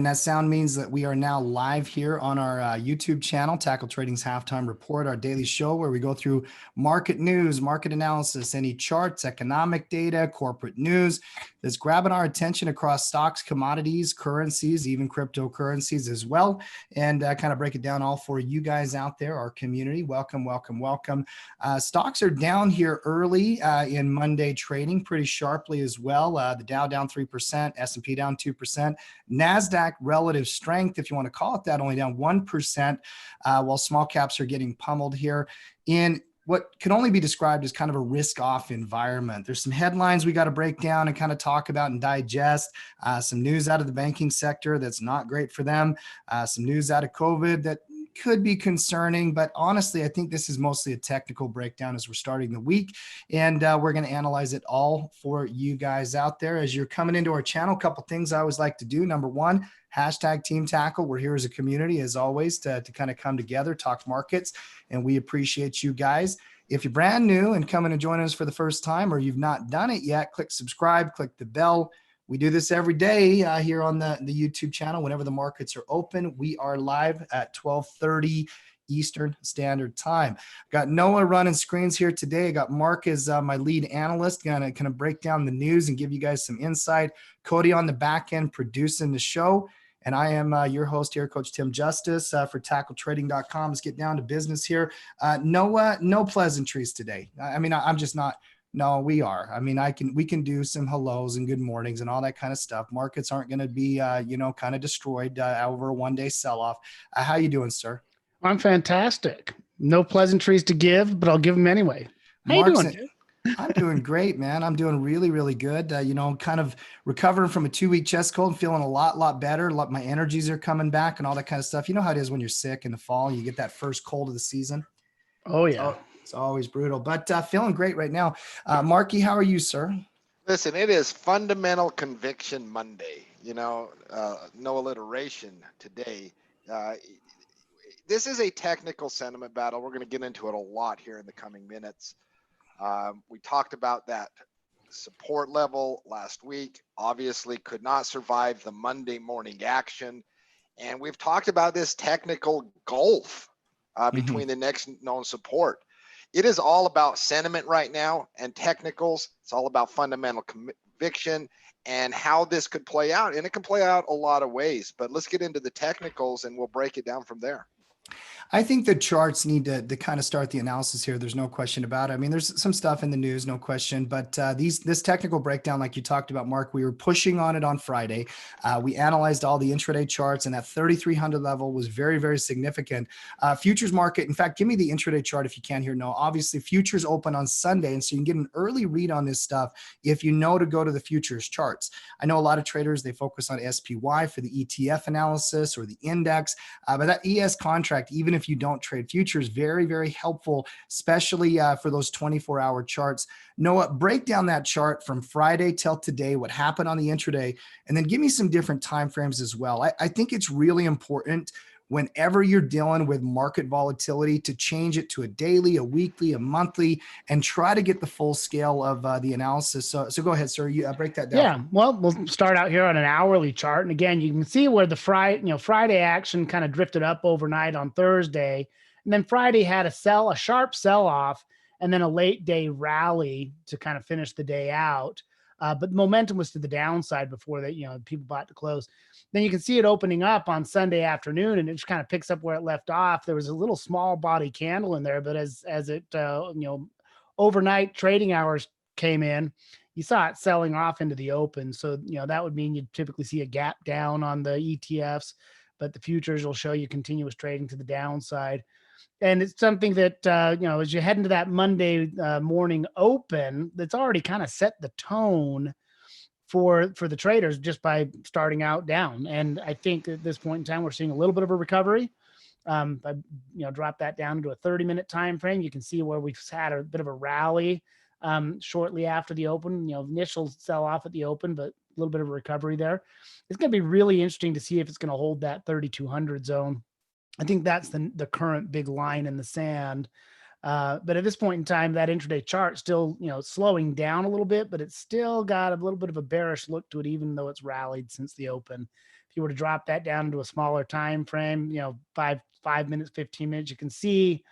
And that sound means that we are now live here on our YouTube channel, Tackle Trading's Halftime Report, our daily show where we go through market news, market analysis, any charts, economic data, corporate news that's grabbing our attention across stocks, commodities, currencies, even cryptocurrencies as well, and kind of break it down all for you guys out there, our community. Welcome, welcome, welcome. Stocks are down here early in Monday trading pretty sharply as well. The Dow down 3%, S&P down 2%, NASDAQ relative strength, if you want to call it that, only down 1%, while small caps are getting pummeled here in what can only be described as kind of a risk-off environment. There's some headlines we got to break down and kind of talk about and digest. Some news out of the banking sector that's not great for them. Some news out of COVID that could be concerning, but honestly, I think this is mostly a technical breakdown as we're starting the week, and we're going to analyze it all for you guys out there. As you're coming into our channel, a couple things I always like to do. Number one, hashtag Team Tackle. We're here as a community, as always, to kind of come together, talk markets, and we appreciate you guys. If you're brand new and coming to join us for the first time, or you've not done it yet, click subscribe, click the bell. We do this every day here on the YouTube channel. Whenever the markets are open, we are live at 12:30 Eastern Standard Time. Got Noah running screens here today. I got Mark as my lead analyst, gonna kind of break down the news and give you guys some insight. Cody on the back end producing the show. And I am your host here, Coach Tim Justice for TackleTrading.com. Let's get down to business here. Noah, no pleasantries today. I mean, I'm just not. No, we are. I mean, we can do some hellos and good mornings and all that kind of stuff. Markets aren't going to be, kind of destroyed over a one-day sell-off. How you doing, sir? I'm fantastic. No pleasantries to give, but I'll give them anyway. How you doing? I'm doing great, man. I'm doing really, really good. Kind of recovering from a 2-week chest cold and feeling a lot better. My energies are coming back and all that kind of stuff. You know how it is when you're sick in the fall, you get that first cold of the season. Oh yeah. It's always brutal, but feeling great right now. Marky, how are you, sir? Listen, it is Fundamental Conviction Monday. No alliteration today. This is a technical sentiment battle. We're going to get into it a lot here in the coming minutes. We talked about that support level last week. Obviously could not survive the Monday morning action. And we've talked about this technical gulf between the next known support. It is all about sentiment right now and technicals. It's all about fundamental conviction and how this could play out. And it can play out a lot of ways, but let's get into the technicals and we'll break it down from there. I think the charts need to kind of start the analysis here. There's no question about it. I mean, there's some stuff in the news, no question, but this technical breakdown, like you talked about, Mark, we were pushing on it on Friday. We analyzed all the intraday charts, and that 3,300 level was very, very significant. Futures market, in fact, give me the intraday chart if you can here. No, obviously futures open on Sunday, and so you can get an early read on this stuff if you know to go to the futures charts. I know a lot of traders, they focus on SPY for the ETF analysis or the index, but that ES contract, even if you don't trade futures, very, very helpful, especially for those 24-hour charts. Noah, break down that chart from Friday till today, what happened on the intraday, and then give me some different time frames as well. I think it's really important whenever you're dealing with market volatility to change it to a daily, a weekly, a monthly, and try to get the full scale of the analysis. So go ahead, sir. You break that down. Yeah, well, we'll start out here on an hourly chart. And again, you can see where the Friday action kind of drifted up overnight on Thursday. And then Friday had a sharp sell-off, and then a late day rally to kind of finish the day out. But momentum was to the downside before that, people bought to close. Then you can see it opening up on Sunday afternoon, and it just kind of picks up where it left off. There was a little small body candle in there, but as it overnight trading hours came in, you saw it selling off into the open. So that would mean you'd typically see a gap down on the ETFs, but the futures will show you continuous trading to the downside. And it's something that, as you head into that Monday morning open, that's already kind of set the tone for the traders just by starting out down. And I think at this point in time, we're seeing a little bit of a recovery. Drop that down to a 30-minute time frame. You can see where we've had a bit of a rally shortly after the open, initial sell off at the open, but a little bit of a recovery there. It's going to be really interesting to see if it's going to hold that 3,200 zone. I think that's the current big line in the sand. But at this point in time, that intraday chart still, slowing down a little bit, but it's still got a little bit of a bearish look to it, even though it's rallied since the open. If you were to drop that down into a smaller time frame, you know, 5 minutes, 15 minutes, you can see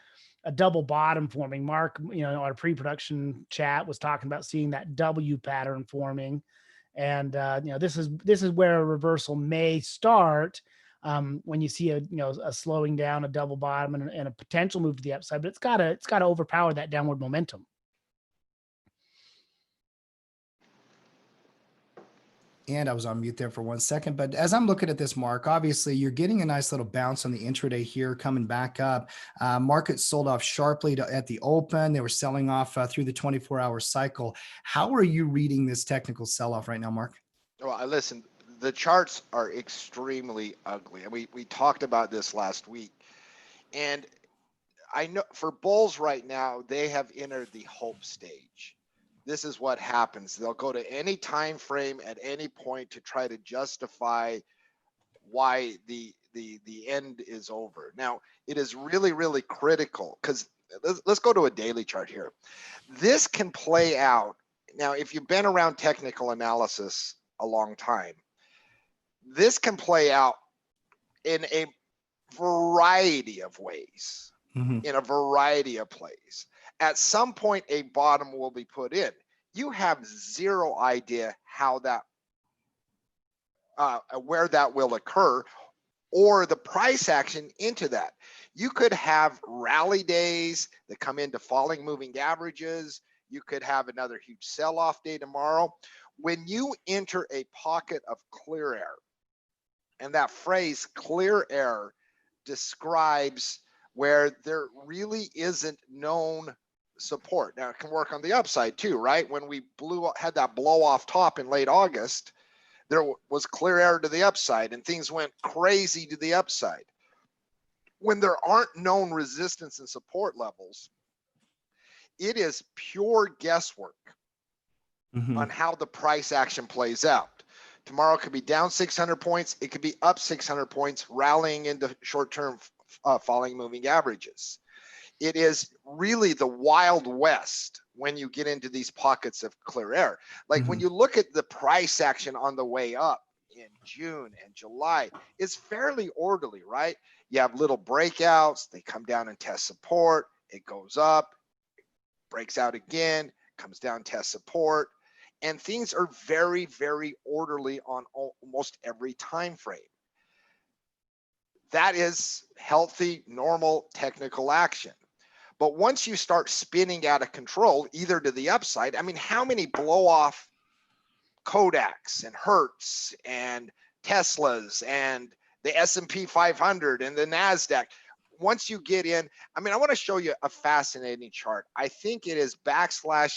a double bottom forming. Mark, you know, our pre-production chat was talking about seeing that W pattern forming. And, you know, this is where a reversal may start when you see a slowing down, a double bottom, and a potential move to the upside, but it's gotta overpower that downward momentum. And I was on mute there for 1 second. But as I'm looking at this, Mark, obviously you're getting a nice little bounce on the intraday here, coming back up. Market sold off sharply at the open. They were selling off through the 24-hour cycle. How are you reading this technical sell-off right now, Mark? Well, listen, the charts are extremely ugly. And we talked about this last week. And I know for bulls right now, they have entered the hope stage. This is what happens. They'll go to any time frame at any point to try to justify why the end is over. Now, it is really, really critical because let's go to a daily chart here. This can play out. Now, if you've been around technical analysis a long time, this can play out in a variety of ways, in a variety of plays. At some point, a bottom will be put in. You have zero idea how that, where that will occur, or the price action into that. You could have rally days that come into falling moving averages. You could have another huge sell-off day tomorrow. When you enter a pocket of clear air, and that phrase clear air describes where there really isn't known support. Now it can work on the upside too, right? When we had that blow off top in late August, there was clear air to the upside and things went crazy to the upside. When there aren't known resistance and support levels, it is pure guesswork on how the price action plays out. Tomorrow could be down 600 points. It could be up 600 points, rallying into short-term falling moving averages. It is really the Wild West when you get into these pockets of clear air. Like when you look at the price action on the way up in June and July, it's fairly orderly, right? You have little breakouts. They come down and test support. It goes up, breaks out again, comes down, test support. And things are very, very orderly on almost every time frame. That is healthy, normal technical action. But once you start spinning out of control, either to the upside, I mean, how many blow off Kodaks and Hertz and Teslas and the S&P 500 and the NASDAQ? Once you get in, I mean, I want to show you a fascinating chart. I think it is /LMBS.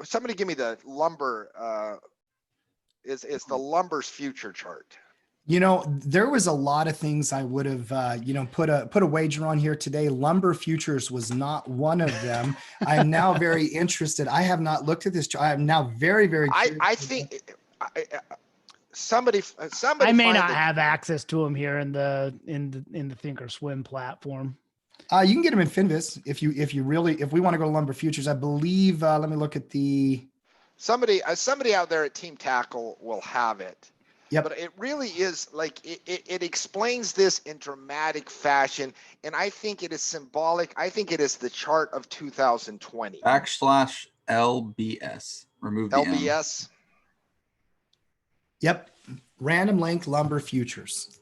Somebody give me the lumber. It's the lumber's future chart. You know, there was a lot of things I would have, put a wager on here today. Lumber futures was not one of them. I'm now very interested. I have not looked at this chart. I am now very, very curious. I think somebody. I may not have access to them here in the Thinkorswim platform. You can get them in Finvis if we want to go to lumber futures. I believe. Let me look at the. Somebody out there at Team Tackle will have it. Yep. But it really is like it explains this in dramatic fashion, and I think it is symbolic. I think it is the chart of 2020. /LBS. Remove the LBS. M. Yep. Random length lumber futures.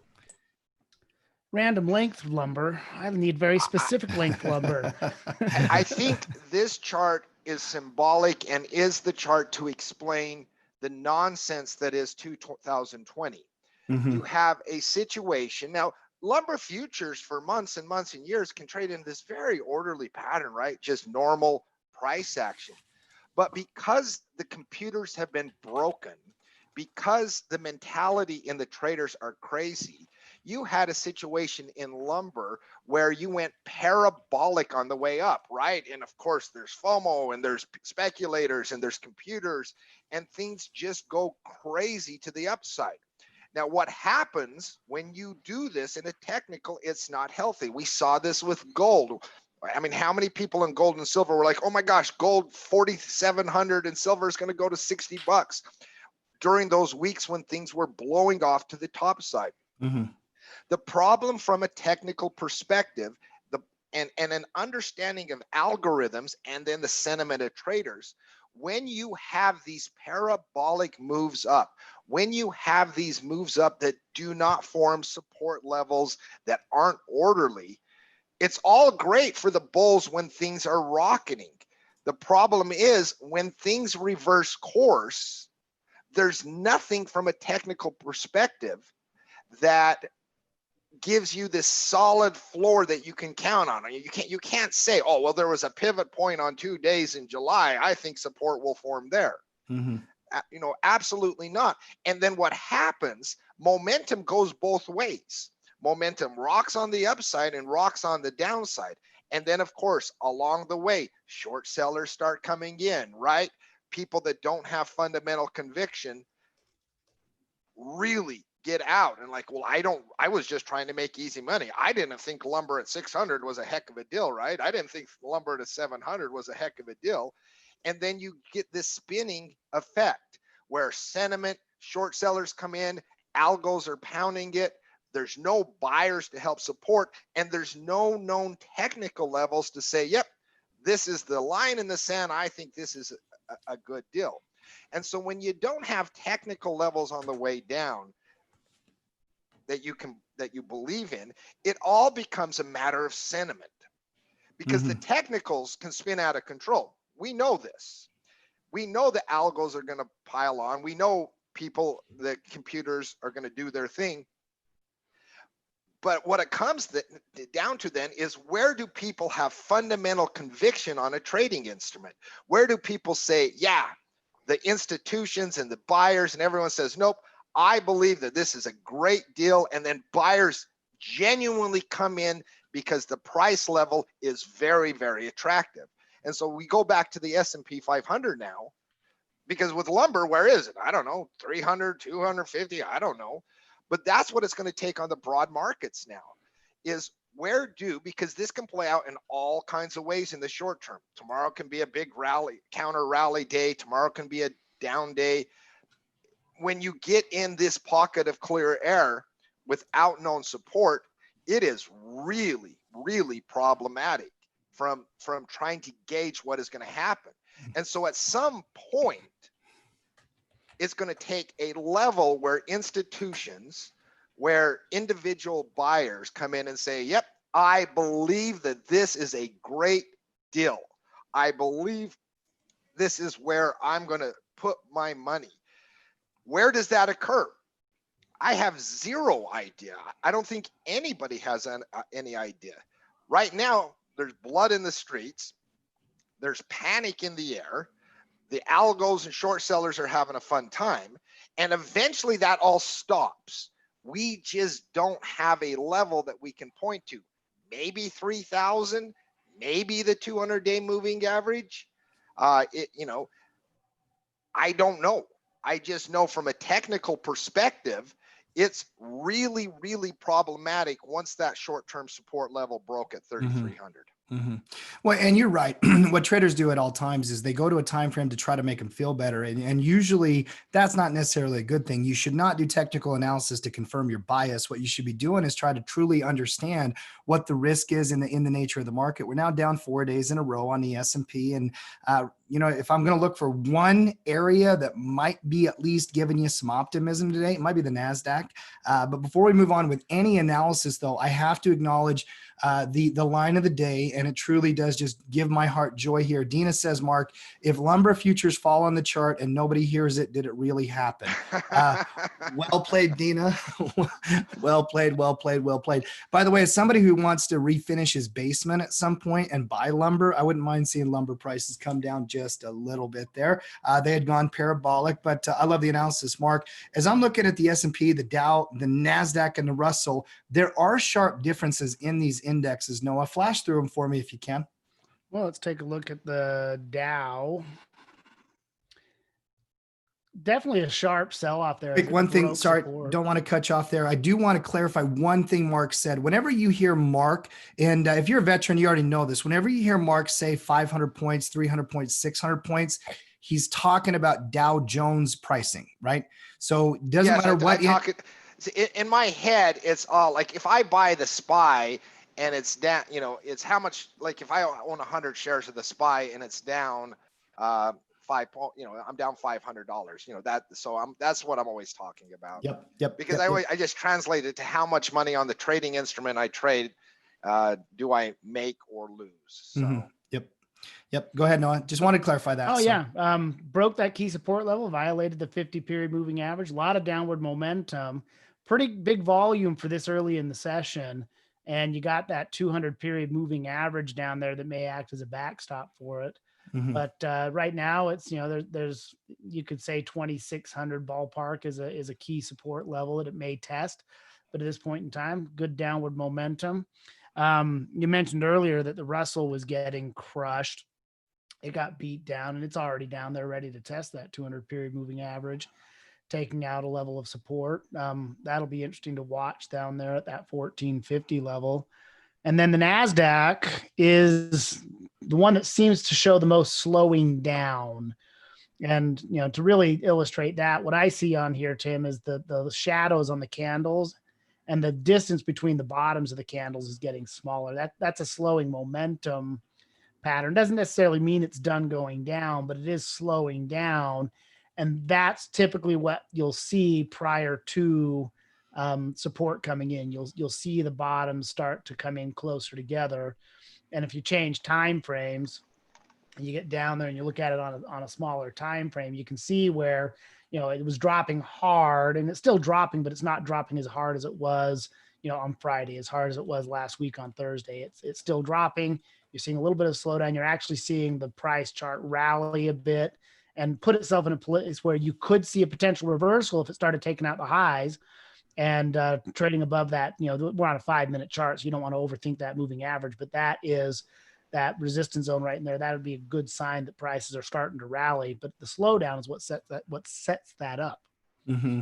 Random length lumber. I need very specific length lumber. I think this chart is symbolic and is the chart to explain the nonsense that is 2020. You have a situation now. Lumber futures for months and months and years can trade in this very orderly pattern, right? Just normal price action. But because the computers have been broken, because the mentality in the traders are crazy, you had a situation in lumber where you went parabolic on the way up, right? And of course, there's FOMO and there's speculators and there's computers, and things just go crazy to the upside. Now, what happens when you do this in a technical, it's not healthy. We saw this with gold. I mean, how many people in gold and silver were like, oh my gosh, gold 4,700 and silver is going to go to $60 during those weeks when things were blowing off to the top side. Mm-hmm. The problem from a technical perspective, and an understanding of algorithms and then the sentiment of traders, when you have these parabolic moves up, when you have these moves up that do not form support levels, that aren't orderly, it's all great for the bulls when things are rocketing. The problem is when things reverse course, there's nothing from a technical perspective that gives you this solid floor that you can count on. You can't say, oh, well, there was a pivot point on 2 days in July, I think support will form there. Mm-hmm. You know, absolutely not. And then what happens, momentum goes both ways. Momentum rocks on the upside and rocks on the downside. And then of course, along the way, short sellers start coming in, right? People that don't have fundamental conviction really get out and like, well, I was just trying to make easy money. I didn't think lumber at 600 was a heck of a deal, right? I didn't think lumber at 700 was a heck of a deal. And then you get this spinning effect where sentiment, short sellers come in, algos are pounding it. There's no buyers to help support, and there's no known technical levels to say, yep, this is the line in the sand. I think this is a good deal. And so when you don't have technical levels on the way down that you believe in, it all becomes a matter of sentiment, because the technicals can spin out of control. We know this. We know the algos are going to pile on. We know people, the computers are going to do their thing. But what it comes down to then is, where do people have fundamental conviction on a trading instrument? Where do people say, yeah, the institutions and the buyers and everyone says, nope, I believe that this is a great deal. And then buyers genuinely come in because the price level is very, very attractive. And so we go back to the S&P 500 now, because with lumber, where is it? I don't know, 300, 250, I don't know. But that's what it's going to take on the broad markets now, is because this can play out in all kinds of ways in the short term. Tomorrow can be a big rally, counter rally day. Tomorrow can be a down day. When you get in this pocket of clear air without known support, it is really, really problematic from trying to gauge what is going to happen. And so at some point, it's going to take a level where institutions, where individual buyers come in and say, yep, I believe that this is a great deal. I believe this is where I'm going to put my money. Where does that occur? I have zero idea. I don't think anybody has any idea. Right now, there's blood in the streets. There's panic in the air. The algos and short sellers are having a fun time. And eventually that all stops. We just don't have a level that we can point to. Maybe 3,000, maybe the 200-day moving average. I don't know. I just know from a technical perspective, it's really, really problematic once that short-term support level broke at 3,300. Mm-hmm. Well, and you're right. What traders do at all times is they go to a time frame to try to make them feel better, and usually that's not necessarily a good thing. You should not do technical analysis to confirm your bias. What you should be doing is try to truly understand what the risk is in the nature of the market. We're now down 4 days in a row on the S&P, and if I'm going to look for one area that might be at least giving you some optimism today, it might be the NASDAQ. But before we move on with any analysis, though, I have to acknowledge the line of the day, and it truly does just give my heart joy here. Dina says, Mark, if lumber futures fall on the chart and nobody hears it, did it really happen? Well played, Dina. Well played, well played, well played. By the way, as somebody who wants to refinish his basement at some point and buy lumber, I wouldn't mind seeing lumber prices come down just a little bit there. They had gone parabolic, but I love the analysis, Mark. As I'm looking at the S&P, the Dow, the NASDAQ, and the Russell, there are sharp differences in these indexes. Noah, flash through them for me if you can. Well, let's take a look at the Dow. Definitely a sharp sell off there. Quick one thing, sorry, Support. don't want to cut you off there. I do want to clarify one thing Mark said. Whenever you hear Mark, and if you're a veteran, you already know this. Whenever you hear Mark say 500 points, 300 points, 600 points, he's talking about Dow Jones pricing, right? So it doesn't matter what. In my head, it's all like if I buy the SPY and it's down, it's how much, like if I own 100 shares of the SPY and it's down, I'm down $500, that's what I'm always talking about. Yep. Because I just translate it to how much money on the trading instrument I trade, do I make or lose? So. Yep. Go ahead, Noah. Just wanted to clarify that. Yeah. Broke that key support level, violated the 50-period moving average. A lot of downward momentum, pretty big volume for this early in the session. And you got that 200-period moving average down there that may act as a backstop for it. Mm-hmm. But right now it's, there's, you could say 2,600 ballpark is a key support level that it may test. But at this point in time, good downward momentum. You mentioned earlier that the Russell was getting crushed. It got beat down and it's already down there ready to test that 200-period moving average, taking out a level of support. That'll be interesting to watch down there at that 1450 level. And then the NASDAQ is the one that seems to show the most slowing down. And, to really illustrate that, what I see on here, Tim, is the shadows on the candles and the distance between the bottoms of the candles is getting smaller. That's a slowing momentum pattern. Doesn't necessarily mean it's done going down, but it is slowing down. And that's typically what you'll see prior to support coming in. You'll see the bottoms start to come in closer together. And if you change time frames and you get down there and you look at it on a smaller time frame, you can see where, it was dropping hard and it's still dropping, but it's not dropping as hard as it was, on Friday, as hard as it was last week on Thursday. It's still dropping. You're seeing a little bit of slowdown. You're actually seeing the price chart rally a bit and put itself in a place where you could see a potential reversal if it started taking out the highs and trading above that. We're on a 5-minute chart, so you don't want to overthink that moving average, but that is that resistance zone right in there. That would be a good sign that prices are starting to rally, but the slowdown is what sets that up. Mm-hmm.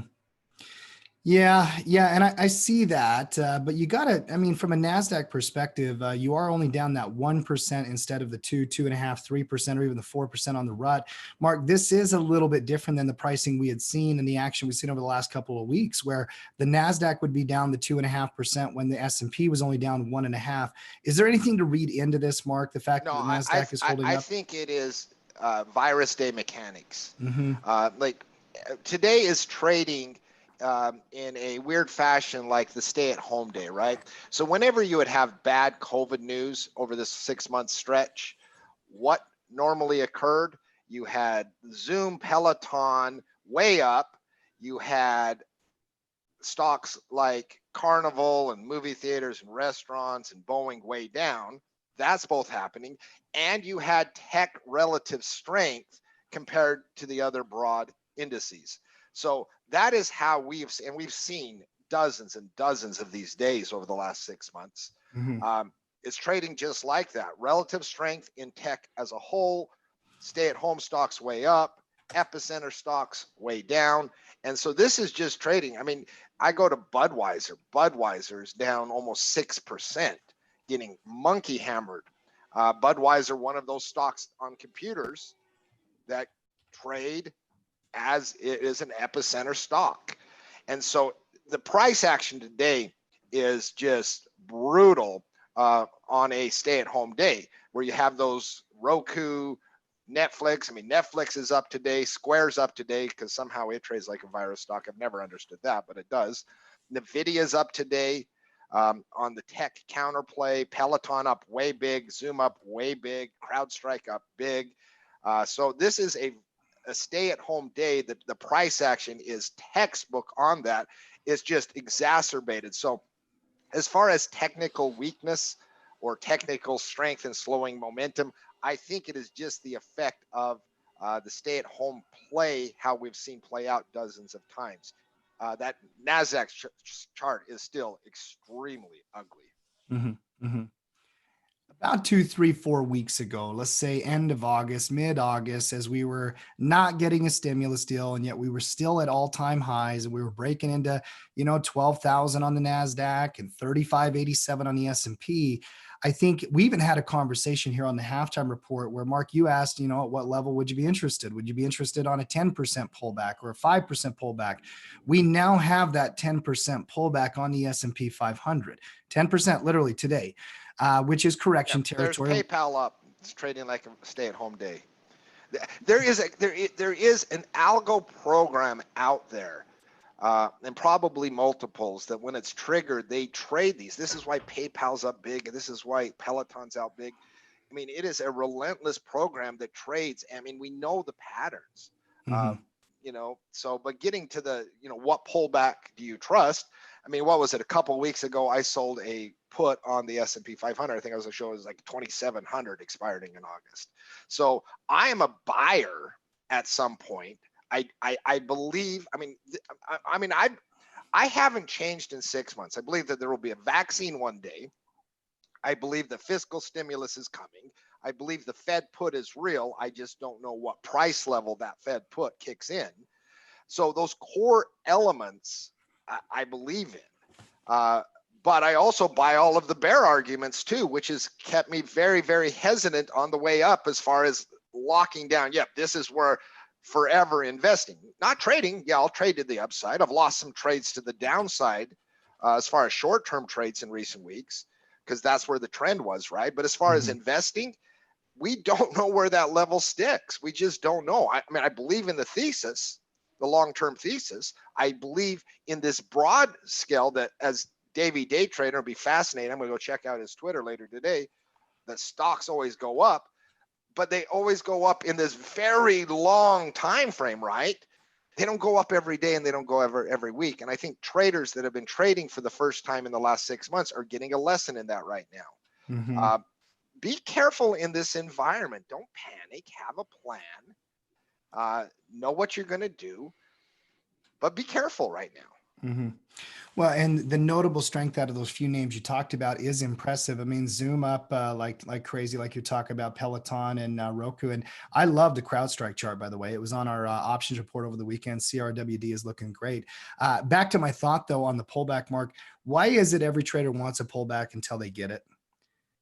Yeah. And I see that, but you gotta, from a NASDAQ perspective, you are only down that 1% instead of the 2.5%, 3%, or even the 4% on the rut. Mark, this is a little bit different than the pricing we had seen and the action we've seen over the last couple of weeks, where the NASDAQ would be down the 2.5% when the S&P was only down 1.5%. Is there anything to read into this, Mark? The fact that the NASDAQ is holding up? I think it is virus day mechanics. Mm-hmm. Today is trading in a weird fashion, like the stay-at-home day, right? So whenever you would have bad COVID news over this 6-month stretch, what normally occurred? You had Zoom, Peloton way up. You had stocks like Carnival and movie theaters and restaurants and Boeing way down. That's both happening. And you had tech relative strength compared to the other broad indices. So that is how we've seen dozens and dozens of these days over the last 6 months. Mm-hmm. It's trading just like that. Relative strength in tech as a whole, stay-at-home stocks way up, epicenter stocks way down. And so this is just trading. I go to Budweiser. Budweiser is down almost 6%, getting monkey hammered. Budweiser, one of those stocks on computers that trade as it is an epicenter stock. And so the price action today is just brutal on a stay-at-home day, where you have those Roku, Netflix. Netflix is up today, Square's up today because somehow it trades like a virus stock. I've never understood that, but it does. Nvidia's up today on the tech counterplay. Peloton up way big, Zoom up way big, CrowdStrike up big. So this is a stay-at-home day. That the price action is textbook on that. Is just exacerbated. So as far as technical weakness or technical strength and slowing momentum, I think it is just the effect of the stay-at-home play, how we've seen play out dozens of times. That NASDAQ chart is still extremely ugly. Mm-hmm. Mm-hmm. About 2, 3, 4 weeks ago, let's say end of August, mid-August, as we were not getting a stimulus deal, and yet we were still at all-time highs, and we were breaking into, 12,000 on the NASDAQ and 3587 on the S&P. I think we even had a conversation here on the halftime report where, Mark, you asked, at what level would you be interested? Would you be interested on a 10% pullback or a 5% pullback? We now have that 10% pullback on the S&P 500, 10% literally today. Which is correction There's territory. PayPal up. It's trading like a stay-at-home day. There is an algo program out there, and probably multiples, that when it's triggered, they trade these. This is why PayPal's up big, and this is why Peloton's out big. I mean, it is a relentless program that trades. I mean, we know the patterns. But getting to the, what pullback do you trust? I mean, what was it? A couple of weeks ago, I sold a put on the S&P 500. I think I was showing it was like 2,700 expiring in August. So I am a buyer at some point. I believe. I haven't changed in 6 months. I believe that there will be a vaccine one day. I believe the fiscal stimulus is coming. I believe the Fed put is real. I just don't know what price level that Fed put kicks in. So those core elements, I believe in. But I also buy all of the bear arguments too, which has kept me very, very hesitant on the way up as far as locking down. Yep, this is where forever investing, not trading. Yeah, I'll trade to the upside. I've lost some trades to the downside as far as short-term trades in recent weeks, because that's where the trend was, right? But as far as investing, we don't know where that level sticks. We just don't know. I mean, I believe in the thesis, the long-term thesis. I believe in this broad scale that, as Davey Day Trader, will be fascinating. I'm going to go check out his Twitter later today, that stocks always go up, but they always go up in this very long time frame, right? They don't go up every day, and they don't go every week. And I think traders that have been trading for the first time in the last 6 months are getting a lesson in that right now. Be careful in this environment. Don't panic. Have a plan. Know what you're going to do, but be careful right now. Well, and the notable strength out of those few names you talked about is impressive. I mean, Zoom up like crazy, like you're talking about Peloton and Roku. And I love the CrowdStrike chart, by the way. It was on our options report over the weekend. CRWD is looking great. Back to my thought, though, on the pullback, Mark. Why is it every trader wants a pullback until they get it?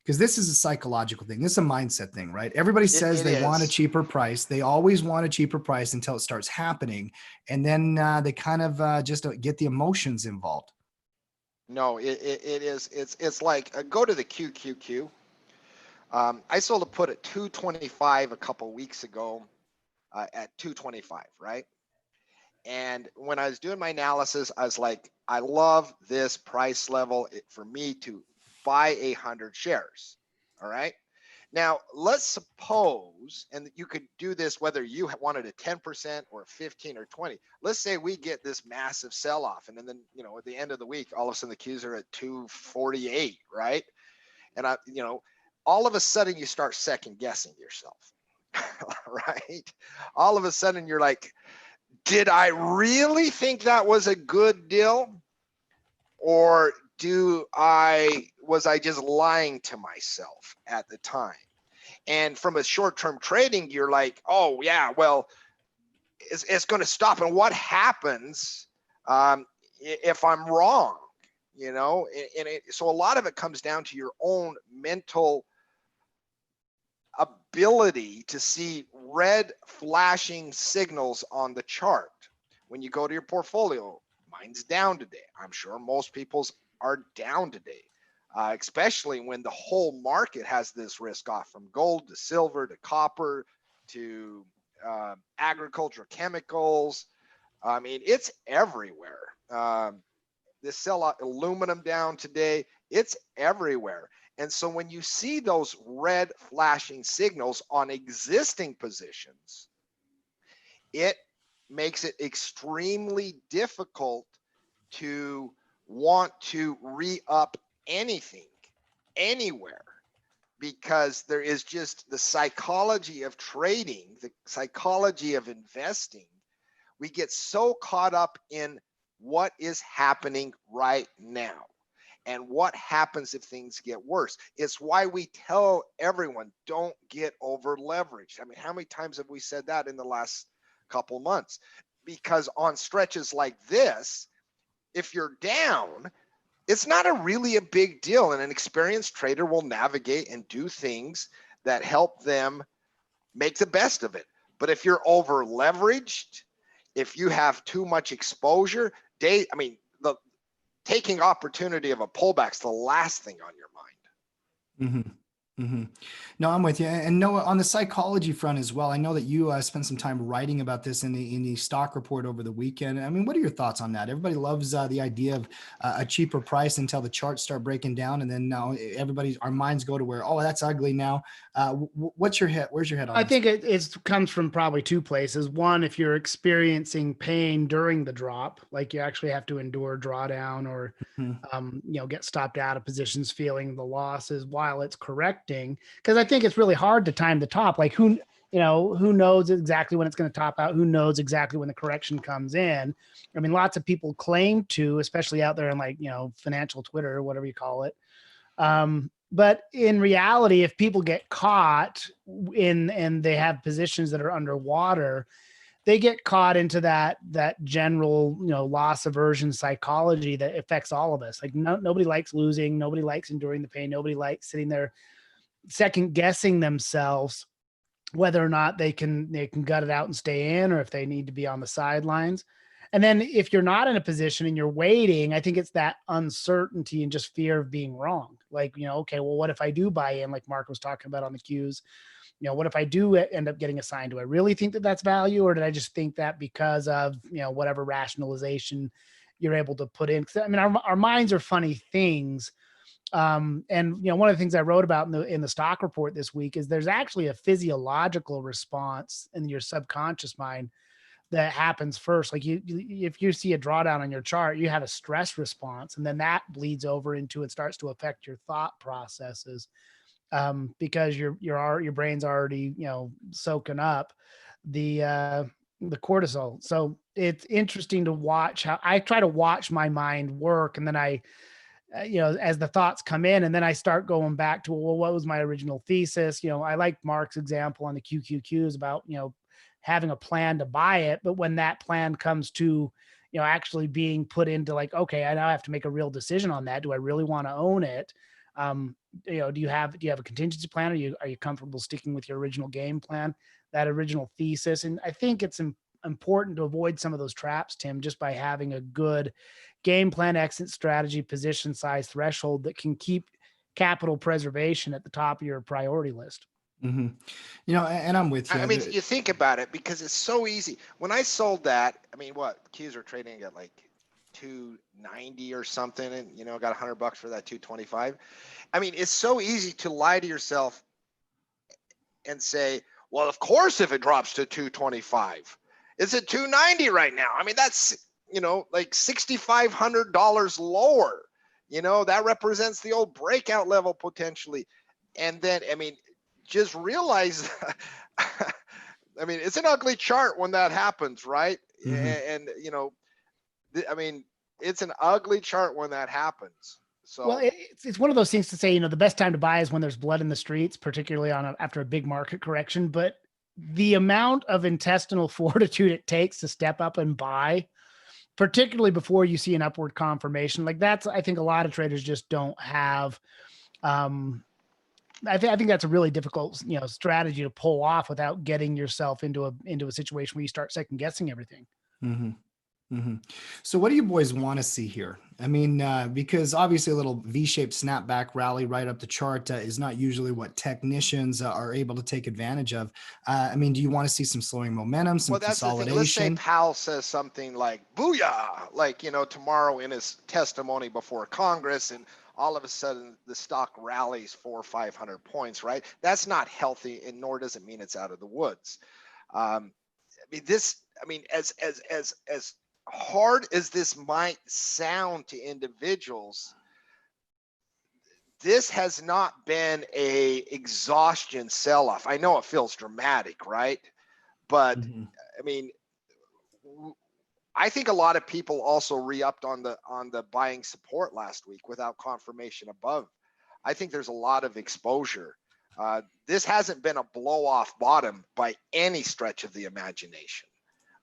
Because this is a psychological thing. This is a mindset thing, right? Everybody says they want a cheaper price. They always want a cheaper price until it starts happening. And then they kind of just get the emotions involved. No, it is. It's like, go to the QQQ. I sold a put at 225 a couple weeks ago at 225, right? And when I was doing my analysis, I was like, I love this price level for me to buy 100 shares. All right. Now, let's suppose, and you could do this whether you wanted a 10% or a 15 or 20. Let's say we get this massive sell-off, and then, at the end of the week, all of a sudden the Qs are at 248, right? And all of a sudden you start second guessing yourself, right? All of a sudden you're like, did I really think that was a good deal? Or was I just lying to myself at the time? And from a short-term trading, you're like, oh yeah, well, it's going to stop. And what happens if I'm wrong? So a lot of it comes down to your own mental ability to see red flashing signals on the chart. When you go to your portfolio, mine's down today. I'm sure most people's are down today, especially when the whole market has this risk off, from gold to silver to copper to agricultural chemicals. I mean, it's everywhere. This sell aluminum down today, it's everywhere. And so when you see those red flashing signals on existing positions, it makes it extremely difficult to want to re-up anything, anywhere, because there is just the psychology of trading, the psychology of investing. We get so caught up in what is happening right now. and what happens if things get worse. It's why we tell everyone, don't get over leveraged. I mean, how many times have we said that in the last couple months? Because on stretches like this, if you're down, it's not really a big deal, and an experienced trader will navigate and do things that help them make the best of it. But if you're over leveraged, if you have too much exposure, the taking opportunity of a pullback's the last thing on your mind. Mm-hmm. Mm-hmm. No, I'm with you. And Noah, on the psychology front as well, I know that you spent some time writing about this in the stock report over the weekend. I mean, what are your thoughts on that? Everybody loves the idea of a cheaper price until the charts start breaking down, and then now our minds go to where, oh, that's ugly now. What's your head? Where's your head on I this? think it comes from probably two places. One, if you're experiencing pain during the drop, like you actually have to endure drawdown or get stopped out of positions, feeling the losses while it's correcting. Because I think it's really hard to time the top. Like who knows exactly when it's going to top out? Who knows exactly when the correction comes in? I mean, lots of people claim to, especially out there in financial Twitter or whatever you call it. But in reality, if people get caught and they have positions that are underwater, they get caught into that general, loss aversion psychology that affects all of us. Like nobody likes losing. Nobody likes enduring the pain. Nobody likes sitting there second guessing themselves whether or not they can gut it out and stay in, or if they need to be on the sidelines. And then if you're not in a position and you're waiting, I think it's that uncertainty and just fear of being wrong. Like, okay, well, what if I do buy in, like Mark was talking about on the Qs? What if I do end up getting assigned? Do I really think that that's value, or did I just think that because of, whatever rationalization you're able to put in? 'Cause, I mean, our minds are funny things. And one of the things I wrote about in the stock report this week is there's actually a physiological response in your subconscious mind that happens first. Like if you see a drawdown on your chart, you have a stress response, and then that bleeds over into it starts to affect your thought processes, because your brain's already soaking up the cortisol. So it's interesting to watch how I try to watch my mind work, and then I as the thoughts come in, and then I start going back to, well, what was my original thesis? I like Mark's example on the QQQs about having a plan to buy it, but when that plan comes to actually being put into, like, okay, I now have to make a real decision on that. Do I really want to own it? Do you have a contingency plan? Are you comfortable sticking with your original game plan, that original thesis? And I think it's important to avoid some of those traps, Tim, just by having a good game plan, exit strategy, position size, threshold that can keep capital preservation at the top of your priority list. Mm-hmm. And I'm with you. I mean, you think about it, because it's so easy. When I sold that, I mean, Qs are trading at like 290 or something, and got $100 for that 225. I mean, it's so easy to lie to yourself and say, well, of course, if it drops to 225, it's at 290 right now. I mean, that's like $6,500 lower. That represents the old breakout level potentially. And then, I mean, just realize, I mean, it's an ugly chart when that happens, right? Mm-hmm. And I mean, it's an ugly chart when that happens. So, well, it's one of those things to say, the best time to buy is when there's blood in the streets, particularly after a big market correction. But the amount of intestinal fortitude it takes to step up and buy, particularly before you see an upward confirmation, like I think a lot of traders just don't have. I think that's a really difficult, strategy to pull off without getting yourself into a situation where you start second guessing everything. Mm-hmm. Mm-hmm. So what do you boys want to see here? I mean, because obviously a little V-shaped snapback rally right up the chart is not usually what technicians are able to take advantage of. I mean, do you want to see some slowing momentum, some consolidation? The thing. Let's say Powell says something like "booyah," like tomorrow in his testimony before Congress, and all of a sudden the stock rallies 400 or 500 points. Right? That's not healthy, and nor does it mean it's out of the woods. I mean, as hard as this might sound to individuals, this has not been a exhaustion sell-off. I know it feels dramatic, right? But I mean, I think a lot of people also re-upped on the buying support last week without confirmation above. I think there's a lot of exposure. This hasn't been a blow off bottom by any stretch of the imagination.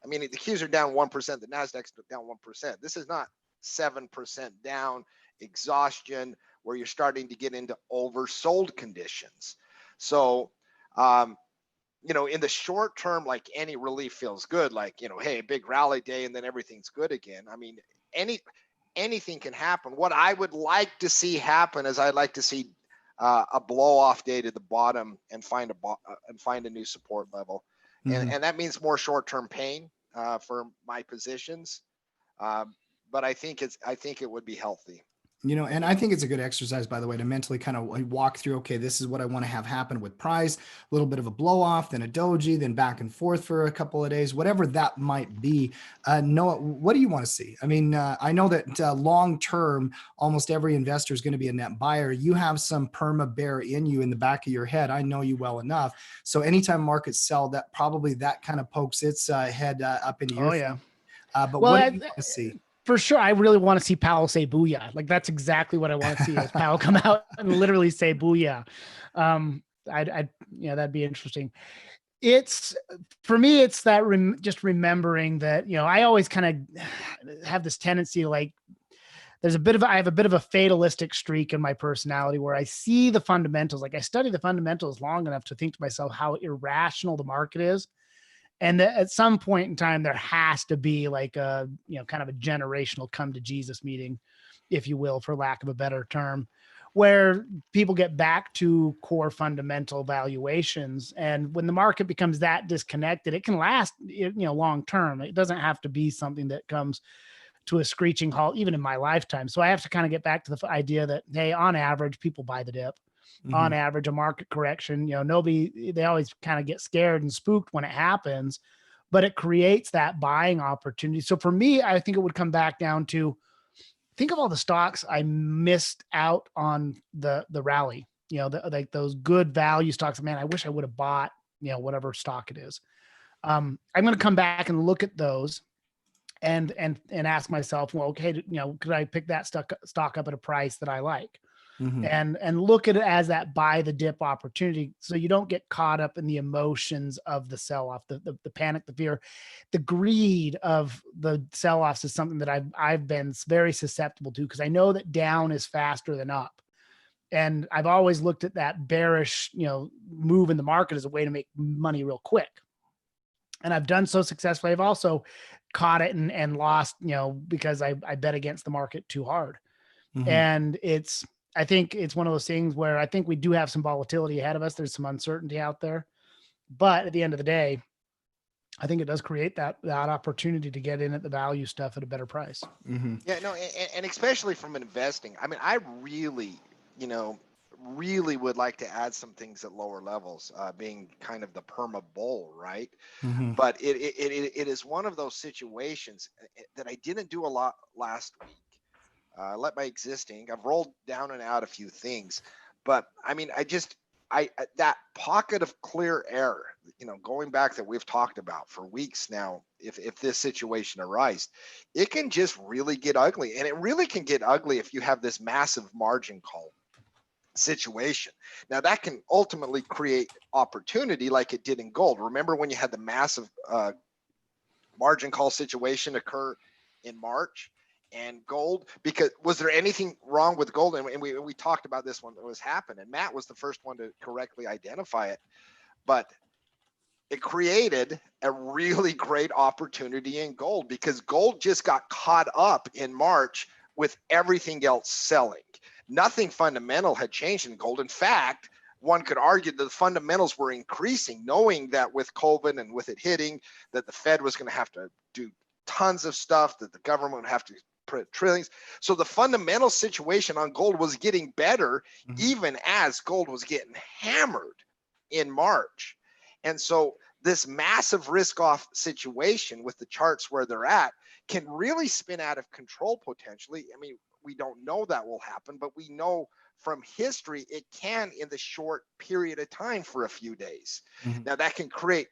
I mean, the Qs are down 1%, the NASDAQ's down 1%. This is not 7% down exhaustion where you're starting to get into oversold conditions. So, in the short term, like any relief feels good, like, hey, big rally day and then everything's good again. I mean, anything can happen. What I would like to see happen is I'd like to see a blow off day to the bottom and find a new support level. And that means more short-term pain for my positions. But I think it would be healthy. And I think it's a good exercise, by the way, to mentally kind of walk through, okay, this is what I want to have happen with price, a little bit of a blow off, then a doji, then back and forth for a couple of days, whatever that might be. Noah, what do you want to see? I mean, I know that long term, almost every investor is going to be a net buyer. You have some perma bear in you in the back of your head. I know you well enough. So anytime markets sell, that probably that kind of pokes its head up into your yeah. But what do you want to see? For sure, I really want to see Powell say booyah. Like, that's exactly what I want to see, is Powell come out and literally say booyah. That'd be interesting. For me, it's that just remembering that, I always kind of have this tendency, like, I have a bit of a fatalistic streak in my personality where I see the fundamentals. Like, I study the fundamentals long enough to think to myself how irrational the market is. And at some point in time, there has to be like a, kind of a generational come to Jesus meeting, if you will, for lack of a better term, where people get back to core fundamental valuations. And when the market becomes that disconnected, it can last, long term. It doesn't have to be something that comes to a screeching halt, even in my lifetime. So I have to kind of get back to the idea that, hey, on average, people buy the dip. On average, a market correction, they always kind of get scared and spooked when it happens, but it creates that buying opportunity. So for me, I think it would come back down to, think of all the stocks I missed out on the rally, like those good value stocks. Man, I wish I would have bought, whatever stock it is. I'm going to come back and look at those and ask myself, well, okay, could I pick that stock up at a price that I like? And look at it as that buy the dip opportunity, so you don't get caught up in the emotions of the sell-off, the panic, the fear, the greed of the sell-offs is something that I've been very susceptible to, because I know that down is faster than up. And I've always looked at that bearish, move in the market as a way to make money real quick. And I've done so successfully. I've also caught it and lost, because I bet against the market too hard. And I think it's one of those things where I think we do have some volatility ahead of us. There's some uncertainty out there, but at the end of the day, I think it does create that opportunity to get in at the value stuff at a better price. Yeah, no, and especially from investing. I mean, I really, really would like to add some things at lower levels, being kind of the perma bull, right? But it is one of those situations that I didn't do a lot last week. Let my existing, I've rolled down and out a few things, but I mean, that pocket of clear air, going back, that we've talked about for weeks now, if this situation arises, it can just really get ugly. And it really can get ugly if you have this massive margin call situation. Now that can ultimately create opportunity like it did in gold. Remember when you had the massive margin call situation occur in March? And gold, because was there anything wrong with gold? And we talked about this when it was happening. Matt was the first one to correctly identify it, but it created a really great opportunity in gold, because gold just got caught up in March with everything else selling. Nothing fundamental had changed in gold. In fact, one could argue that the fundamentals were increasing, knowing that with COVID and with it hitting, that the Fed was going to have to do tons of stuff, that the government would have to print trillions. So the fundamental situation on gold was getting better, even as gold was getting hammered in March. And so this massive risk off situation with the charts where they're at can really spin out of control potentially. I mean, we don't know that will happen, but we know from history it can in the short period of time for a few days. Now that can create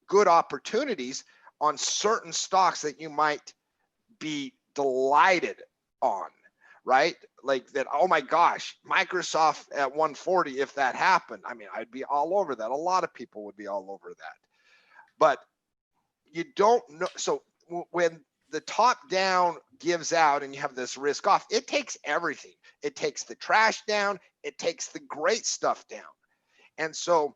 good opportunities on certain stocks that you might be delighted on, right? Like that, oh my gosh, Microsoft at 140, if that happened, I mean, I'd be all over that. A lot of people would be all over that. But you don't know. So when the top down gives out and you have this risk off, it takes everything. It takes the trash down, it takes the great stuff down. And so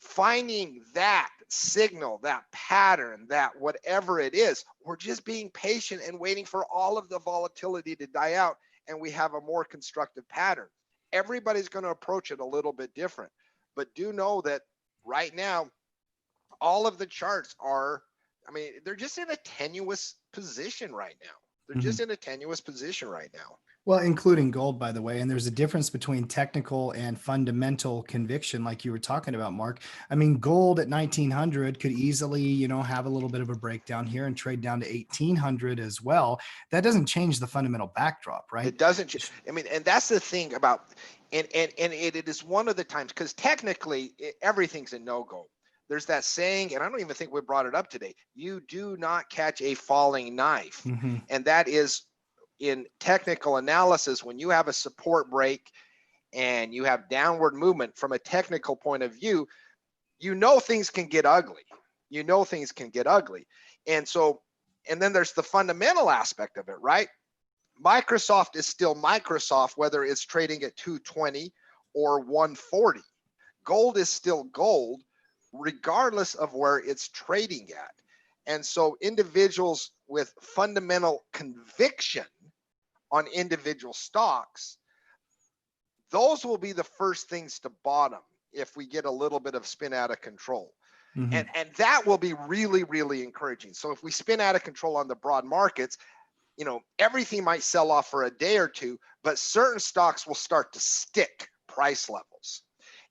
finding that signal, that pattern, that whatever it is, we're just being patient and waiting for all of the volatility to die out, and we have a more constructive pattern. Everybody's going to approach it a little bit different, but do know that right now, all of the charts are, I mean, they're just in a tenuous position right now. They're just in a tenuous position right now. Well, including gold, by the way. And there's a difference between technical and fundamental conviction, like you were talking about, Mark. I mean, gold at 1900 could easily, you know, have a little bit of a breakdown here and trade down to 1800 as well. That doesn't change the fundamental backdrop, right? It doesn't. I mean, and that's the thing about, and it is one of the times, because technically everything's a no-go. There's that saying, and I don't even think we brought it up today, you do not catch a falling knife. And that is, in technical analysis, when you have a support break and you have downward movement from a technical point of view, you know things can get ugly. You know things can get ugly. And so, and then there's the fundamental aspect of it, right? Microsoft is still Microsoft, whether it's trading at 220 or 140. Gold is still gold, regardless of where it's trading at. And so individuals with fundamental conviction on individual stocks, those will be the first things to bottom if we get a little bit of spin out of control. And that will be really, really encouraging. So if we spin out of control on the broad markets, you know, everything might sell off for a day or two, but certain stocks will start to stick price levels,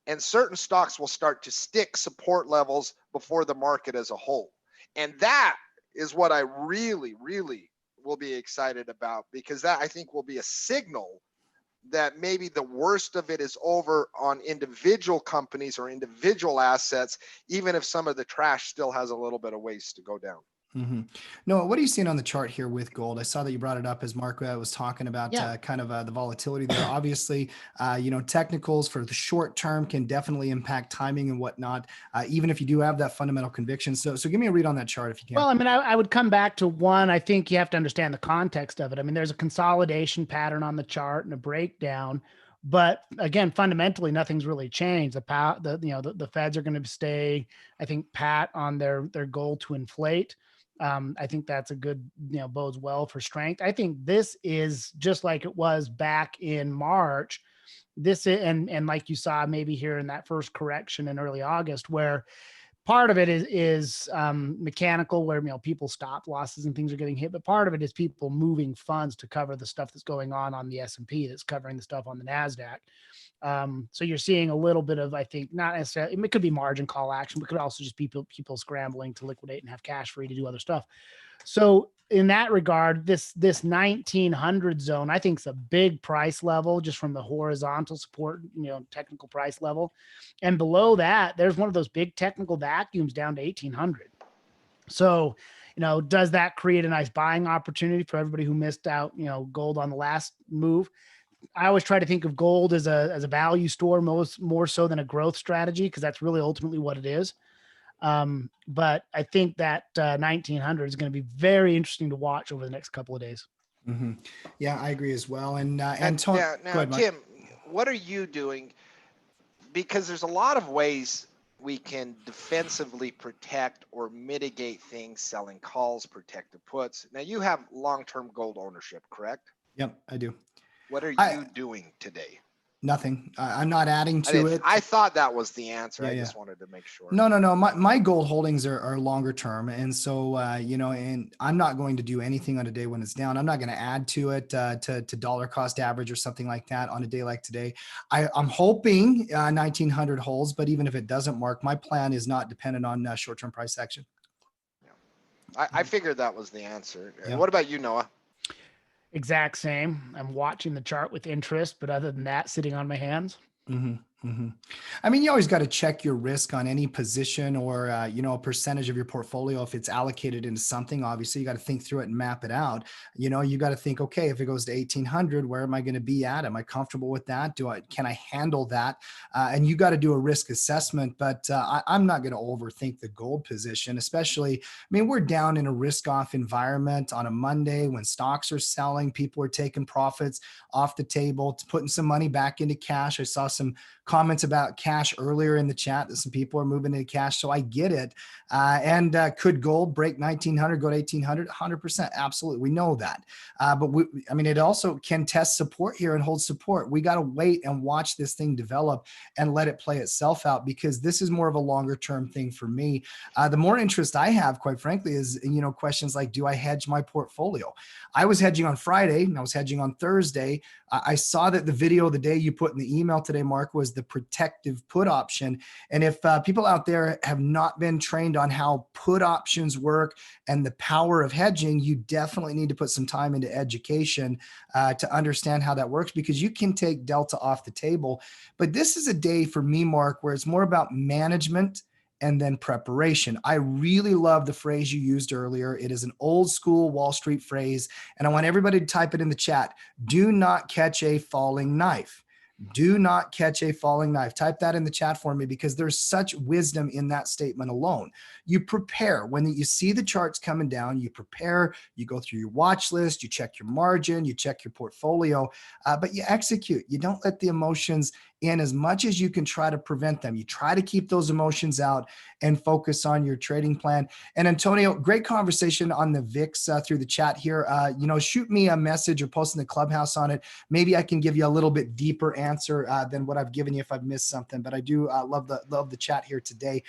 and certain stocks will start to stick support levels before the market as a whole. And that is what I really, really will be excited about, because that, I think, will be a signal that maybe the worst of it is over on individual companies or individual assets, even if some of the trash still has a little bit of ways to go down. Noah, what are you seeing on the chart here with gold? I saw that you brought it up as Mark was talking about kind of the volatility there. Obviously, you know, technicals for the short term can definitely impact timing and whatnot, even if you do have that fundamental conviction. So give me a read on that chart if you can. Well, I mean, I would come back to one. I think you have to understand the context of it. I mean, there's a consolidation pattern on the chart and a breakdown. But again, fundamentally, nothing's really changed. The Feds are going to stay, I think, pat on their goal to inflate. I think that's a good, you know, bodes well for strength. I think this is just like it was back in March. This is, and like you saw maybe here in that first correction in early August, where part of it is mechanical, where, you know, people stop losses and things are getting hit, but part of it is people moving funds to cover the stuff that's going on the S&P, that's covering the stuff on the NASDAQ. So you're seeing a little bit of, I think, not necessarily, it could be margin call action, but could also just be people scrambling to liquidate and have cash free to do other stuff. So in that regard, this 1900 zone, I think, is a big price level just from the horizontal support, you know, technical price level. And below that, there's one of those big technical vacuums down to 1800. So, you know, does that create a nice buying opportunity for everybody who missed out, you know, gold on the last move? I always try to think of gold as a value store, more so than a growth strategy, because that's really ultimately what it is. But I think that 1900 is going to be very interesting to watch over the next couple of days. Yeah, I agree as well. And now, go ahead, Tim, what are you doing? Because there's a lot of ways we can defensively protect or mitigate things, selling calls, protective puts. Now, you have long-term gold ownership, correct? Yep, I do. What are you doing today? Nothing. I'm not adding to it. I thought that was the answer. Yeah, I just wanted to make sure. No. My gold holdings are longer term. And so, you know, and I'm not going to do anything on a day when it's down. I'm not going to add to it to dollar cost average or something like that on a day like today. I'm hoping 1900 holds, but even if it doesn't, Mark, my plan is not dependent on short-term price action. Yeah. I figured that was the answer. Yeah. What about you, Noah? Exact same. I'm watching the chart with interest, but other than that, sitting on my hands. Mhm. I mean, you always got to check your risk on any position or, a percentage of your portfolio. If it's allocated into something, obviously you got to think through it and map it out. You got to think, okay, if it goes to 1800, where am I going to be at? Am I comfortable with that? Can I handle that? And you got to do a risk assessment, but I'm not going to overthink the gold position, especially, I mean, we're down in a risk off environment on a Monday when stocks are selling, people are taking profits off the table, putting some money back into cash. I saw some comments about cash earlier in the chat that some people are moving into cash. So I get it. And could gold break 1900, go to 1800? 100%. Absolutely. We know that. But it also can test support here and hold support. We got to wait and watch this thing develop and let it play itself out, because this is more of a longer term thing for me. The more interest I have, quite frankly, is, questions like, do I hedge my portfolio? I was hedging on Friday and I was hedging on Thursday. I saw that the video the day you put in the email today, Mark, was the protective put option. And if people out there have not been trained on how put options work and the power of hedging, you definitely need to put some time into education to understand how that works, because you can take delta off the table. But this is a day for me, Mark, where it's more about management and then preparation. I really love the phrase you used earlier. It is an old school Wall Street phrase, and I want everybody to type it in the chat. Do not catch a falling knife. Do not catch a falling knife. Type that in the chat for me, because there's such wisdom in that statement alone. You prepare. When you see the charts coming down, you prepare, you go through your watch list, you check your margin, you check your portfolio, but you execute. You don't let the emotions in as much as you can try to prevent them. You try to keep those emotions out and focus on your trading plan. And Antonio, great conversation on the VIX through the chat here. Shoot me a message or post in the clubhouse on it. Maybe I can give you a little bit deeper answer than what I've given you if I've missed something. But I do love the chat here today,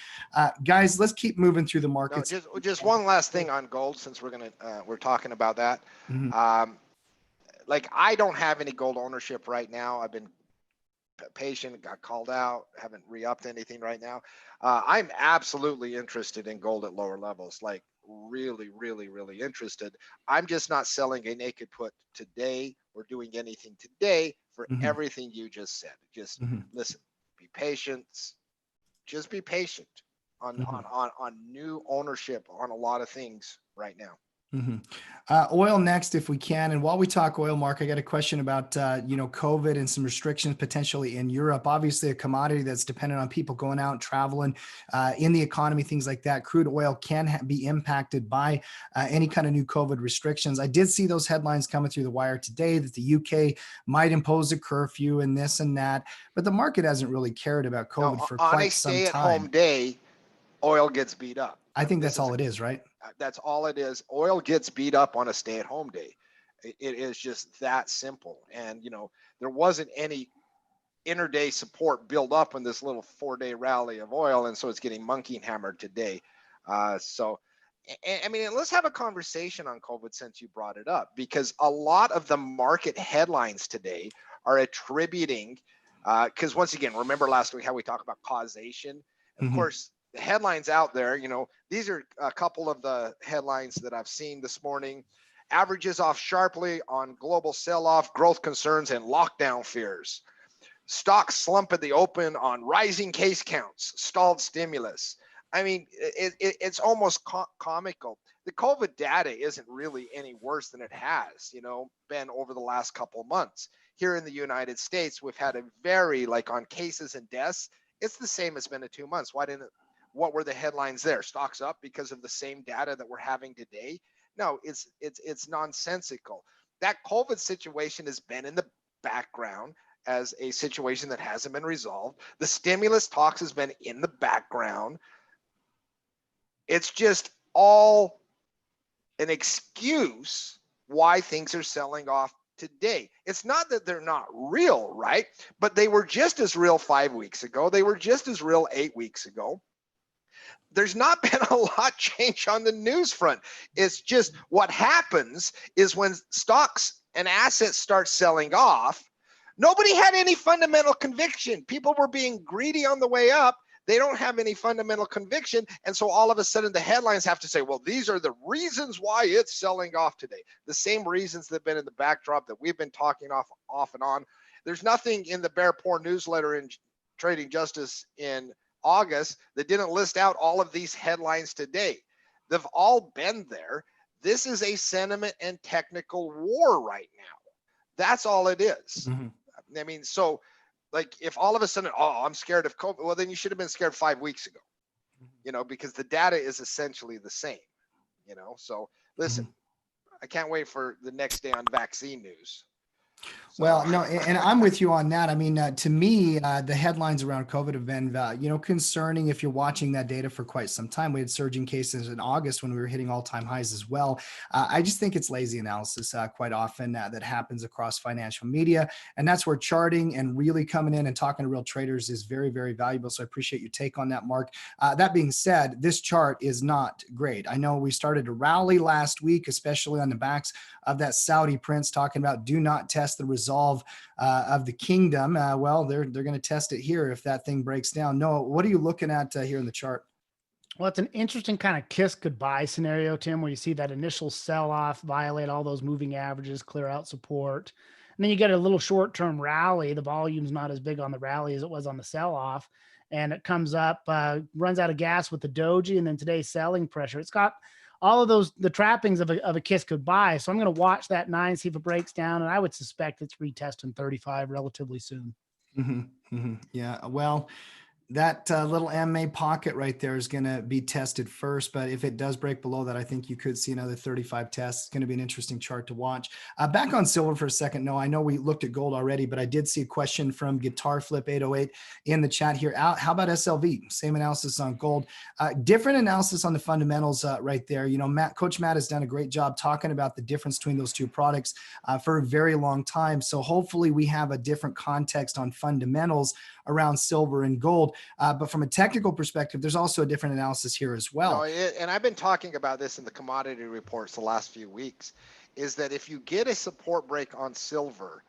guys. Let's keep moving through the markets. No, just one last thing on gold, since we're talking about that. Mm-hmm. Like, I don't have any gold ownership right now. I've been patient, got called out, haven't re-upped anything right now. I'm absolutely interested in gold at lower levels, like really, really, really interested. I'm just not selling a naked put today or doing anything today for everything you just said. Just listen, be patient. Just be patient on new ownership on a lot of things right now. Oil next, if we can. And while we talk oil, Mark, I got a question about, COVID and some restrictions potentially in Europe. Obviously, a commodity that's dependent on people going out and traveling in the economy, things like that. Crude oil can be impacted by any kind of new COVID restrictions. I did see those headlines coming through the wire today that the UK might impose a curfew and this and that. But the market hasn't really cared about COVID for quite some time. On a stay-at-home day, oil gets beat up. I think that's all it is, right? That's all it is. Oil gets beat up on a stay-at-home day. It is just that simple. And, there wasn't any intraday support build up in this little 4-day rally of oil. And so it's getting monkey hammered today. Let's have a conversation on COVID since you brought it up, because a lot of the market headlines today are attributing, because once again, remember last week how we talked about causation? Of course, the headlines out there, these are a couple of the headlines that I've seen this morning. Averages off sharply on global sell-off, growth concerns, and lockdown fears. Stocks slump at the open on rising case counts, stalled stimulus. I mean, it's almost comical. The COVID data isn't really any worse than it has, been over the last couple of months. Here in the United States, we've had a very, on cases and deaths, it's the same as been in 2 months. What were the headlines there? Stocks up because of the same data that we're having today? No, it's nonsensical. That COVID situation has been in the background as a situation that hasn't been resolved. The stimulus talks has been in the background. It's just all an excuse why things are selling off today. It's not that they're not real, right? But they were just as real 5 weeks ago. They were just as real 8 weeks ago. There's not been a lot change on the news front. It's just what happens is when stocks and assets start selling off, nobody had any fundamental conviction. People were being greedy on the way up. They don't have any fundamental conviction. And so all of a sudden the headlines have to say, well, these are the reasons why it's selling off today. The same reasons that have been in the backdrop that we've been talking off and on. There's nothing in the Bear Poor newsletter trading justice in August that didn't list out all of these headlines today. They've all been there. This is a sentiment and technical war right now. That's all it is. I mean, so like if all of a sudden, oh, I'm scared of COVID, well, then you should have been scared 5 weeks ago, you know, because the data is essentially the same, you know. So listen, I can't wait for the next day on vaccine news. So. Well, no, and I'm with you on that. I mean, to me, the headlines around COVID have been, you know, concerning if you're watching that data for quite some time. We had surging cases in August when we were hitting all-time highs as well. I just think it's lazy analysis quite often that happens across financial media. And that's where charting and really coming in and talking to real traders is very, very valuable. So I appreciate your take on that, Mark. That being said, this chart is not great. I know we started to rally last week, especially on the backs of that Saudi prince talking about do not test the resolve of the kingdom. Well, they're going to test it here if that thing breaks down. Noah, what are you looking at here in the chart? Well, it's an interesting kind of kiss goodbye scenario, Tim, where you see that initial sell-off, violate all those moving averages, clear out support. And then you get a little short-term rally. The volume's not as big on the rally as it was on the sell-off. And it comes up, runs out of gas with the doji, and then today's selling pressure. It's got all of those, the trappings of a kiss goodbye. So I'm going to watch that 9, see if it breaks down. And I would suspect it's retesting 35 relatively soon. Yeah, well, that little MA pocket right there is going to be tested first. But if it does break below that, I think you could see another 35 tests. It's going to be an interesting chart to watch. Back on silver for a second. No, I know we looked at gold already, but I did see a question from Guitar Flip 808 in the chat here. How about SLV? Same analysis on gold. Different analysis on the fundamentals right there. You know, Coach Matt has done a great job talking about the difference between those two products for a very long time. So hopefully we have a different context on fundamentals around silver and gold. But from a technical perspective, there's also a different analysis here as well. No, and I've been talking about this in the commodity reports the last few weeks, is that if you get a support break on silver,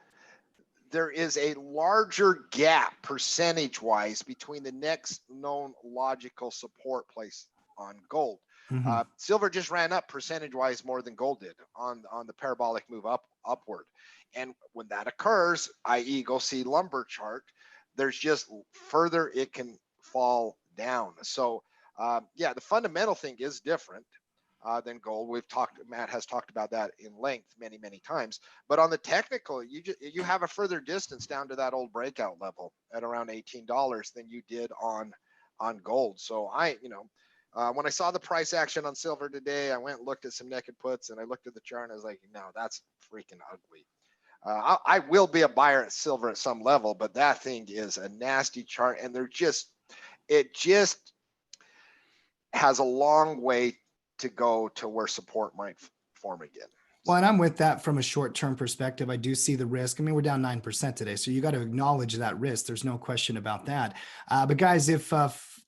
there is a larger gap percentage-wise between the next known logical support place on gold. Silver just ran up percentage-wise more than gold did on the parabolic move upward. And when that occurs, i.e. go see lumber chart, there's just further it can fall down. So yeah, the fundamental thing is different than gold. Matt has talked about that in length many times. But on the technical, you have a further distance down to that old breakout level at around $18 than you did on gold. So when I saw the price action on silver today, I went and looked at some naked puts and I looked at the chart and I was like, no, that's freaking ugly. I will be a buyer at silver at some level, but that thing is a nasty chart, and it just has a long way to go to where support might form again. Well, and I'm with that from a short-term perspective. I do see the risk. I mean, we're down 9% today, so you got to acknowledge that risk. There's no question about that. But guys, if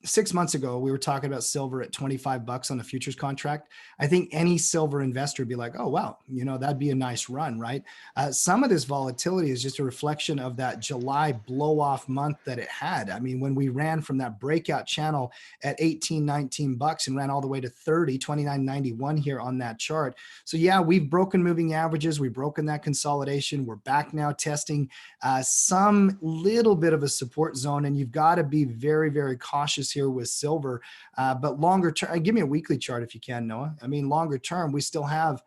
6 months ago we were talking about silver at $25 on the futures contract, I think any silver investor would be like, oh, wow, you know, that'd be a nice run, right? Some of this volatility is just a reflection of that July blow-off month that it had. I mean, when we ran from that breakout channel at 18, $19 and ran all the way to 30, 29.91 here on that chart. So yeah, we've broken moving averages. We've broken that consolidation. We're back now testing some little bit of a support zone, and you've got to be very, very cautious here with silver. But longer term, give me a weekly chart if you can, Noah. I mean, longer term, we still have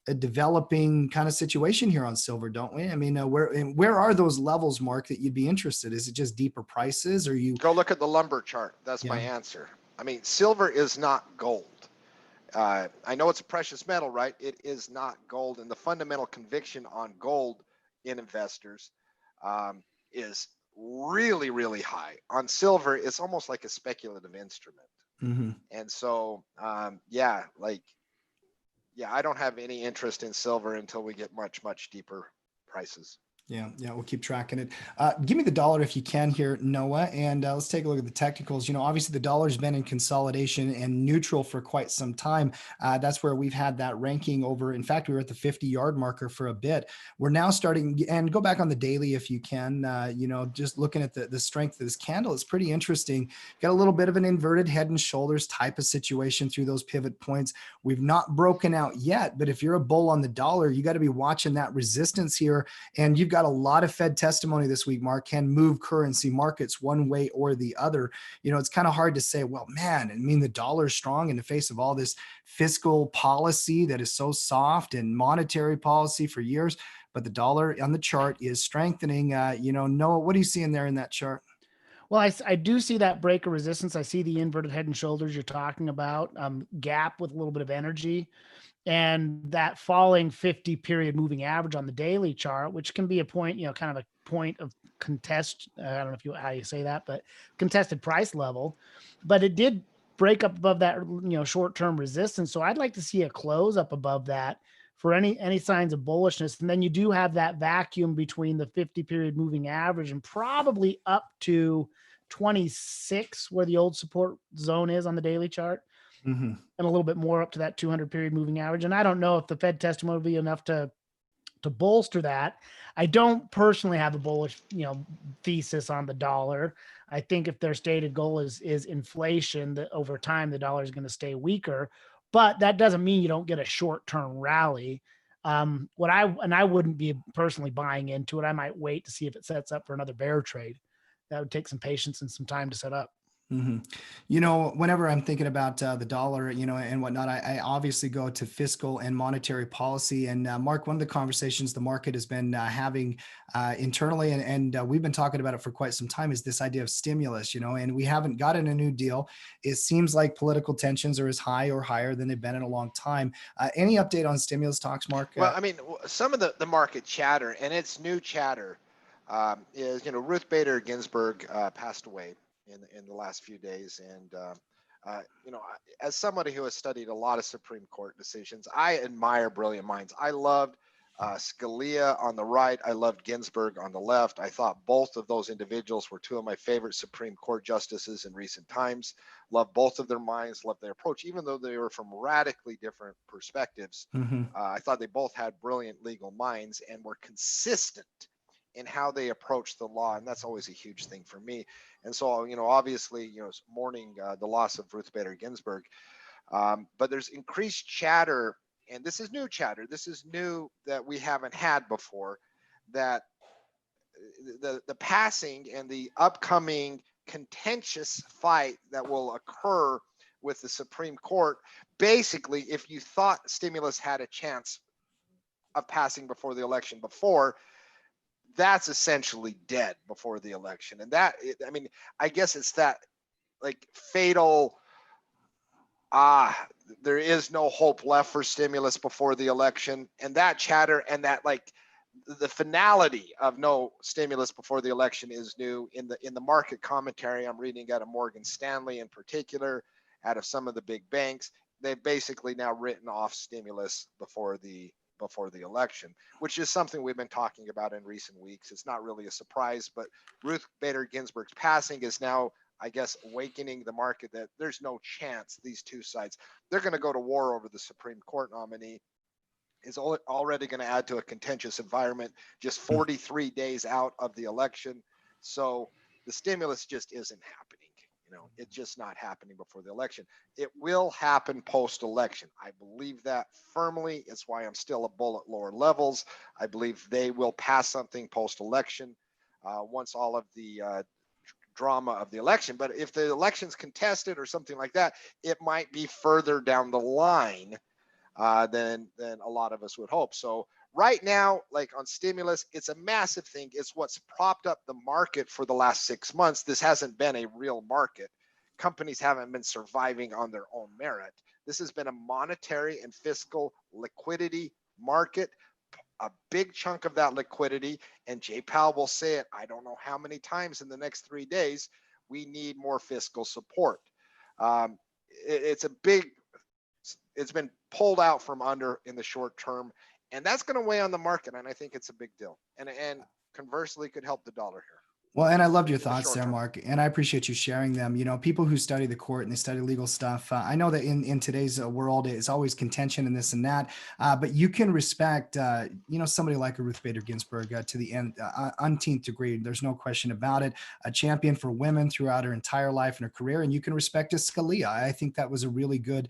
a developing kind of situation here on silver, don't we? I mean, where are those levels, Mark, that you'd be interested? Is it just deeper prices, or you go look at the lumber chart? That's my answer. I mean, silver is not gold. I know it's a precious metal, right? It is not gold, and the fundamental conviction on gold in investors is really, really high. On silver, it's almost like a speculative instrument. And so, yeah, I don't have any interest in silver until we get much deeper prices. Yeah, we'll keep tracking it. Give me the dollar if you can here, Noah, and let's take a look at the technicals. You know, obviously the dollar's been in consolidation and neutral for quite some time. That's where we've had that ranking over. In fact, we were at the 50-yard marker for a bit. We're now starting, and go back on the daily if you can. You know, just looking at the strength of this candle is pretty interesting. Got a little bit of an inverted head and shoulders type of situation through those pivot points. We've not broken out yet, but if you're a bull on the dollar, you got to be watching that resistance here, and you've got got a lot of Fed testimony this week, Mark, can move currency markets one way or the other. It's kind of hard to say, well, man, I mean, the dollar's strong in the face of all this fiscal policy that is so soft and monetary policy for years, but the dollar on the chart is strengthening. Noah, what do you see in there in that chart? Well, I do see that break of resistance. I see the inverted head and shoulders you're talking about, gap with a little bit of energy, and that falling 50 period moving average on the daily chart, which can be a point, kind of a point of contest. I don't know how you say that, but contested price level. But it did break up above that, short-term resistance. So I'd like to see a close up above that for any signs of bullishness. And then you do have that vacuum between the 50 period moving average and probably up to 26, where the old support zone is on the daily chart. Mm-hmm. And a little bit more up to that 200 period moving average. And I don't know if the Fed testimony will be enough to bolster that. I don't personally have a bullish, thesis on the dollar. I think if their stated goal is inflation, that over time the dollar is going to stay weaker, but that doesn't mean you don't get a short-term rally. I wouldn't be personally buying into it. I might wait to see if it sets up for another bear trade. That would take some patience and some time to set up. Mm-hmm. Whenever I'm thinking about the dollar, and whatnot, I obviously go to fiscal and monetary policy. And Mark, one of the conversations the market has been having internally, and we've been talking about it for quite some time, is this idea of stimulus, and we haven't gotten a new deal. It seems like political tensions are as high or higher than they've been in a long time. Any update on stimulus talks, Mark? Well, I mean, some of the market chatter, and it's new chatter, is, Ruth Bader Ginsburg passed away in the last few days. And, as somebody who has studied a lot of Supreme Court decisions, I admire brilliant minds. I loved Scalia on the right. I loved Ginsburg on the left. I thought both of those individuals were two of my favorite Supreme Court justices in recent times. Loved both of their minds, loved their approach, even though they were from radically different perspectives. Mm-hmm. I thought they both had brilliant legal minds and were consistent in how they approach the law, and that's always a huge thing for me. And so, obviously, mourning the loss of Ruth Bader Ginsburg, but there's increased chatter, and this is new chatter. This is new that we haven't had before. That the passing and the upcoming contentious fight that will occur with the Supreme Court, basically, if you thought stimulus had a chance of passing before the election before, that's essentially dead before the election. And I guess it's that like fatal, there is no hope left for stimulus before the election. And that chatter and that like the finality of no stimulus before the election is new. In the market commentary I'm reading out of Morgan Stanley in particular, out of some of the big banks, they've basically now written off stimulus before the election, which is something we've been talking about in recent weeks. It's not really a surprise, but Ruth Bader Ginsburg's passing is now, I guess, awakening the market that there's no chance these two sides, they're going to go to war over the Supreme Court nominee. Is already going to add to a contentious environment just 43 days out of the election. So the stimulus just isn't happening. It's just not happening before the election. It will happen post-election. I believe that firmly. It's why I'm still a bull at lower levels. I believe they will pass something post-election once all of the drama of the election. But if the election's contested or something like that, it might be further down the line than a lot of us would hope. So right now, like on stimulus, it's a massive thing. It's what's propped up the market for the last 6 months. This hasn't been a real market. Companies haven't been surviving on their own merit. This has been a monetary and fiscal liquidity market, a big chunk of that liquidity. And Jay Powell will say it, I don't know how many times in the next 3 days, we need more fiscal support. It's been pulled out from under in the short term, and that's going to weigh on the market. And I think it's a big deal. And conversely could help the dollar here. Well, and I loved your in the thoughts short there, term. Mark, and I appreciate you sharing them. You know, people who study the court and they study legal stuff, I know that in today's world, it's always contention and this and that, but you can respect, somebody like a Ruth Bader Ginsburg to the end, umpteenth degree. There's no question about it. A champion for women throughout her entire life and her career, and you can respect a Scalia. I think that was a really good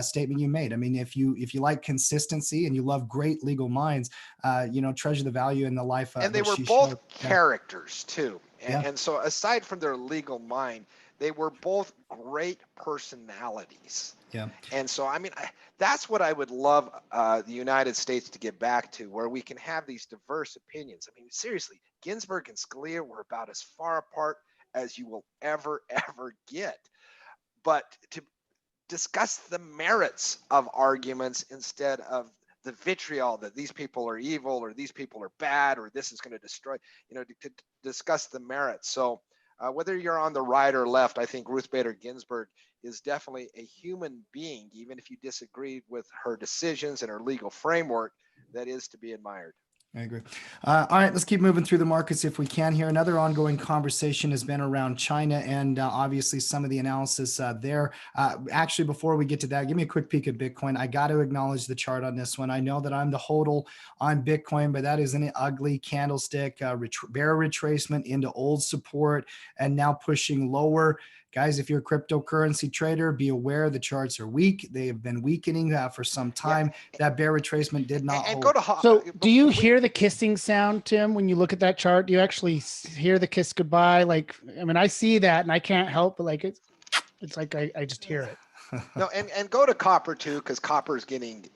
statement you made. I mean, if you like consistency and you love great legal minds, treasure the value in the life And they that were she showed. both Yeah, characters too. yeah, And so aside from their legal mind, they were both great personalities. yeah. And so, I mean, that's what I would love the United States to get back to, where we can have these diverse opinions. I mean, seriously, Ginsburg and Scalia were about as far apart as you will ever, ever get. But to discuss the merits of arguments instead of the vitriol that these people are evil or these people are bad or this is going to destroy, to discuss the merits. So whether you're on the right or left, I think Ruth Bader Ginsburg is definitely a human being, even if you disagreed with her decisions and her legal framework, that is to be admired. I agree. All right, let's keep moving through the markets if we can here. Another ongoing conversation has been around China and obviously some of the analysis there. Actually, before we get to that, give me a quick peek at Bitcoin. I got to acknowledge the chart on this one. I know that I'm the hodl on Bitcoin, but that is an ugly candlestick, bear retracement into old support and now pushing lower. Guys, if you're a cryptocurrency trader, be aware the charts are weak. They have been weakening for some Yeah. time. That bear retracement did not And hold. go to So, do you hear the kissing sound, Tim, when you look at that chart? Do you actually hear the kiss goodbye? Like, I mean, I see that and I can't help but like it's like I just hear it. no, and go to copper too, because copper is getting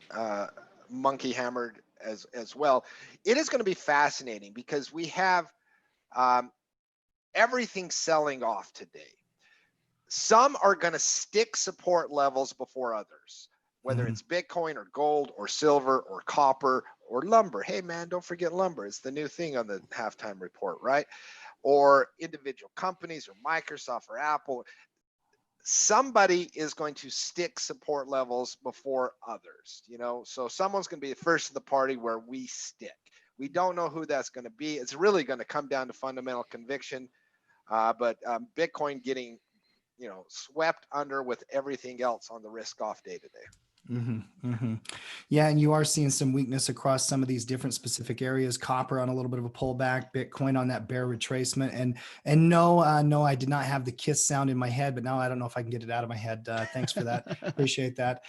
monkey hammered as well. It is going to be fascinating because we have everything selling off today. Some are going to stick support levels before others, whether it's Bitcoin or gold or silver or copper or lumber. Hey, man, don't forget lumber. It's the new thing on the halftime report, right? Or individual companies or Microsoft or Apple. Somebody is going to stick support levels before others, so someone's going to be the first of the party where we stick. We don't know who that's going to be. It's really going to come down to fundamental conviction, but Bitcoin getting swept under with everything else on the risk off day today. Yeah, and you are seeing some weakness across some of these different specific areas. Copper on a little bit of a pullback, Bitcoin on that bear retracement, and no, I did not have the kiss sound in my head, but now I don't know if I can get it out of my head. Thanks for that, appreciate that,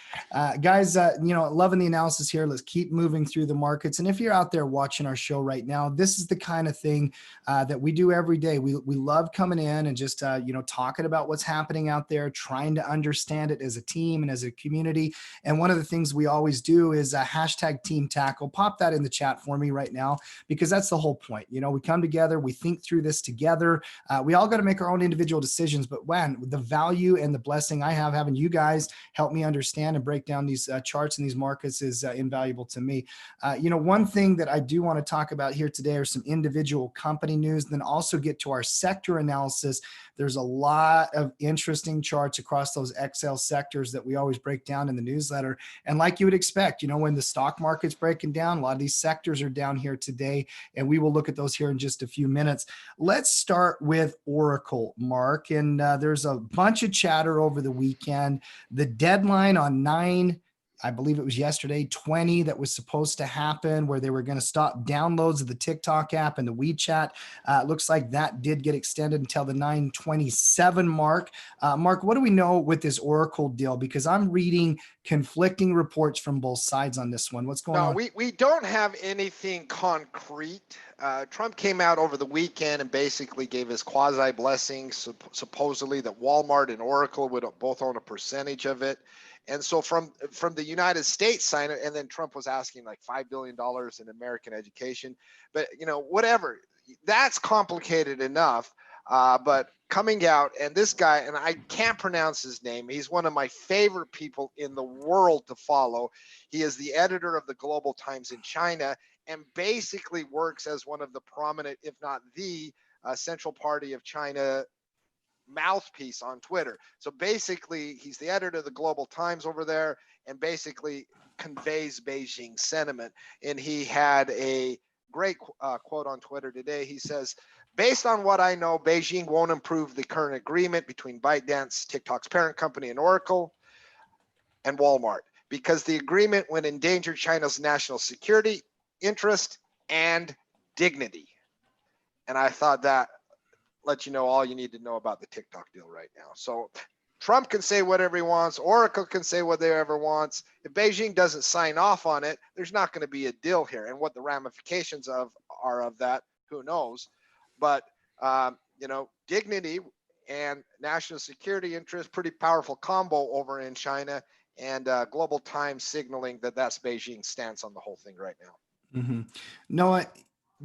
guys. Loving the analysis here. Let's keep moving through the markets. And if you're out there watching our show right now, this is the kind of thing that we do every day. We love coming in and just talking about what's happening out there, trying to understand it as a team and as a community. And one of the things we always do is hashtag team tackle. Pop that in the chat for me right now, because that's the whole point. We come together, we think through this together. We all got to make our own individual decisions, but when the value and the blessing I have having you guys help me understand and break down these charts and these markets is invaluable to me. One thing that I do want to talk about here today are some individual company news, then also get to our sector analysis. There's a lot of interesting charts across those Excel sectors that we always break down in the newsletter. And like you would expect, when the stock market's breaking down, a lot of these sectors are down here today, and we will look at those here in just a few minutes. Let's start with Oracle, Mark. And there's a bunch of chatter over the weekend. The deadline on 9, I believe it was yesterday, 20, that was supposed to happen, where they were going to stop downloads of the TikTok app and the WeChat. Looks like that did get extended until the 9/27 mark. Mark, what do we know with this Oracle deal? Because I'm reading conflicting reports from both sides on this one. What's going on? We don't have anything concrete. Trump came out over the weekend and basically gave his quasi blessing, supposedly that Walmart and Oracle would both own a percentage of it. And so from the United States side, and then Trump was asking like $5 billion in American education, but whatever, that's complicated enough. But coming out, and this guy, and I can't pronounce his name, he's one of my favorite people in the world to follow. He is the editor of the Global Times in China and basically works as one of the prominent, if not the Central Party of China mouthpiece on Twitter. So basically, he's the editor of the Global Times over there and basically conveys Beijing sentiment. And he had a great quote on Twitter today. He says, based on what I know, Beijing won't improve the current agreement between ByteDance, TikTok's parent company, and Oracle and Walmart, because the agreement would endanger China's national security, interest, and dignity. And I thought that let you know all you need to know about the TikTok deal right now. So Trump can say whatever he wants. Oracle can say whatever wants. If Beijing doesn't sign off on it, there's not going to be a deal here. And what the ramifications are of that, who knows? But dignity and national security interest, pretty powerful combo over in China, and Global Times signaling that that's Beijing's stance on the whole thing right now. Mm-hmm. Noah,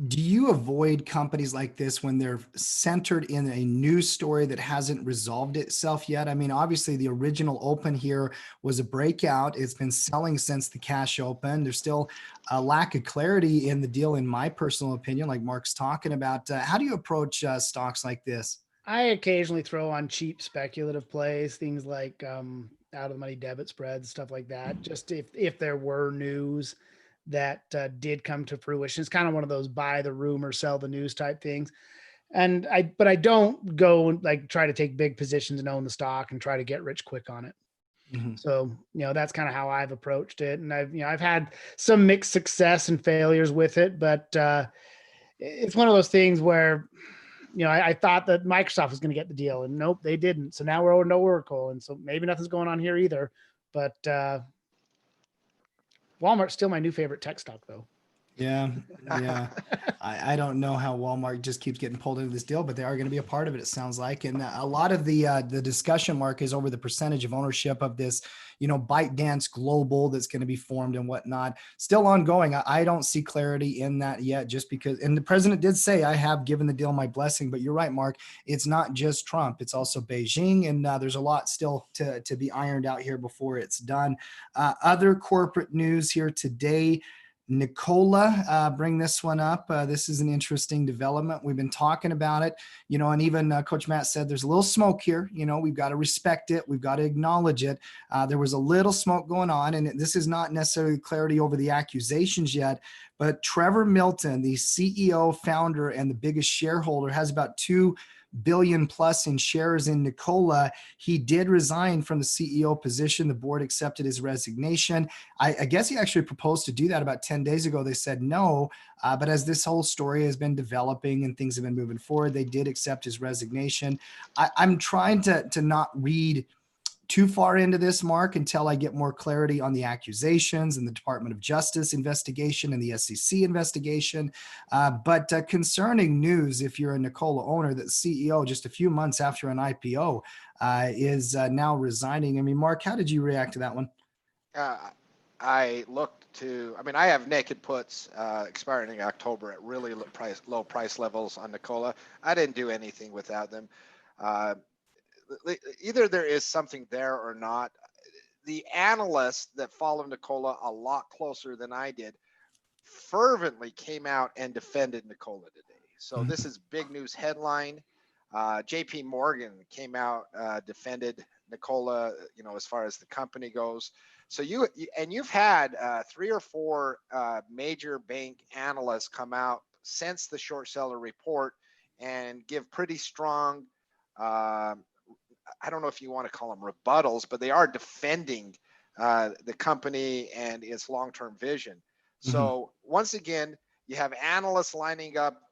do you avoid companies like this when they're centered in a news story that hasn't resolved itself yet? I mean, obviously the original open here was a breakout. It's been selling since the cash open. There's still a lack of clarity in the deal, in my personal opinion, like Mark's talking about. How do you approach stocks like this? I occasionally throw on cheap speculative plays, things like out of the money debit spreads, stuff like that. Just if there were news that did come to fruition, it's kind of one of those buy the rumor, sell the news type things. But I don't go and like try to take big positions and own the stock and try to get rich quick on it. Mm-hmm. So, that's kind of how I've approached it. And I've had some mixed success and failures with it, but it's one of those things where, I thought that Microsoft was going to get the deal, and nope, they didn't. So now we're over to Oracle, and so maybe nothing's going on here either. But Walmart's still my new favorite tech stock, though. Yeah. I don't know how Walmart just keeps getting pulled into this deal, but they are going to be a part of it, it sounds like. And a lot of the discussion, Mark, is over the percentage of ownership of this, ByteDance Global that's going to be formed and whatnot. Still ongoing. I don't see clarity in that yet, just because, and the president did say, I have given the deal my blessing, but you're right, Mark, it's not just Trump, it's also Beijing. And there's a lot still to be ironed out here before it's done. Other corporate news here today. Nikola, bring this one up. This is an interesting development. We've been talking about it, and even Coach Matt said there's a little smoke here. We've got to respect it. We've got to acknowledge it. There was a little smoke going on, and this is not necessarily clarity over the accusations yet, but Trevor Milton, the CEO, founder, and the biggest shareholder, has about $2 billion plus in shares in Nikola. He did resign from the CEO position. The board accepted his resignation. I guess he actually proposed to do that about 10 days ago. They said no, but as this whole story has been developing and things have been moving forward, they did accept his resignation. I'm trying to not read too far into this, Mark, until I get more clarity on the accusations and the Department of Justice investigation and the SEC investigation. But concerning news, if you're a Nikola owner, that CEO just a few months after an IPO is now resigning. I mean, Mark, how did you react to that one? I have naked puts expiring in October at really low price levels on Nikola. I didn't do anything without them. Either there is something there or not. The analysts that follow Nikola a lot closer than I did fervently came out and defended Nikola today. So this is big news headline. JP Morgan came out, defended Nikola, as far as the company goes. So you've had 3 or 4 major bank analysts come out since the short seller report and give pretty strong, I don't know if you want to call them rebuttals, but they are defending the company and its long-term vision. So once again, you have analysts lining up,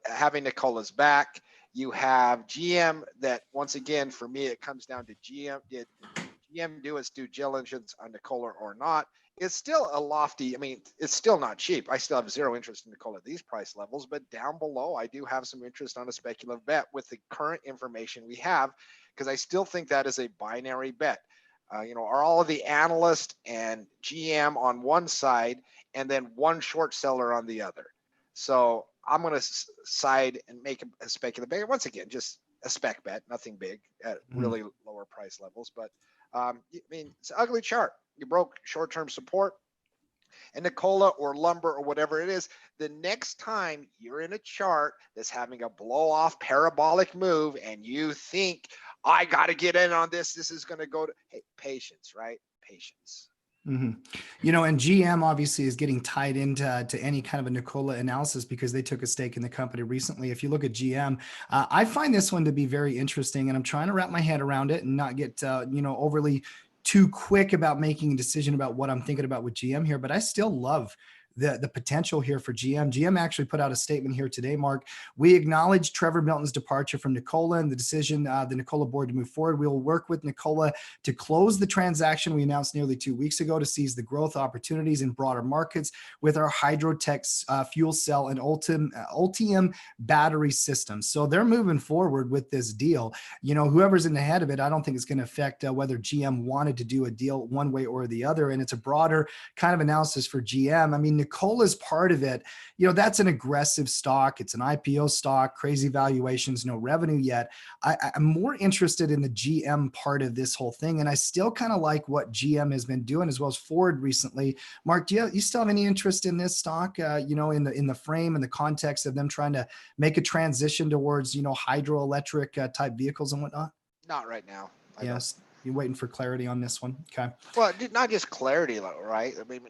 having Nikola's back. You have GM that, once again, for me, it comes down to GM. Did GM do its due diligence on Nikola or not? It's still a lofty, it's still not cheap. I still have zero interest in Nikola at these price levels, but down below, I do have some interest on a speculative bet with the current information we have, because I still think that is a binary bet. Are all of the analysts and GM on one side and then one short seller on the other? So I'm going to side and make a speculative bet. Once again, just a spec bet, nothing big at really lower price levels. But it's an ugly chart. You broke short-term support. And Nikola or lumber or whatever it is, the next time you're in a chart that's having a blow-off parabolic move and you think, I got to get in on this, this is going to go to, hey, patience, right? Patience. hmm You know, and GM obviously is getting tied into to any kind of a Nikola analysis because they took a stake in the company recently. If you look at GM, I find this one to be very interesting, and I'm trying to wrap my head around it and not get overly too quick about making a decision about what I'm thinking about with GM here. But I still love the potential here for GM. GM actually put out a statement here today, Mark. We acknowledge Trevor Milton's departure from Nikola and the decision, the Nikola board to move forward. We will work with Nikola to close the transaction we announced nearly 2 weeks ago to seize the growth opportunities in broader markets with our Hydrotech fuel cell and Ultium battery systems. So they're moving forward with this deal. You know, whoever's in the head of it, I don't think it's going to affect whether GM wanted to do a deal one way or the other. And it's a broader kind of analysis for GM. I mean, Nikola's part of it. You know, that's an aggressive stock. It's an IPO stock, crazy valuations, no revenue yet. I'm more interested in the GM part of this whole thing. And I still kind of like what GM has been doing as well as Ford recently. Mark, do you still have any interest in this stock, in the frame and the context of them trying to make a transition towards, hydroelectric type vehicles and whatnot? Not right now. I don't. Yes. You're waiting for clarity on this one. Okay. Well, not just clarity, right? I mean,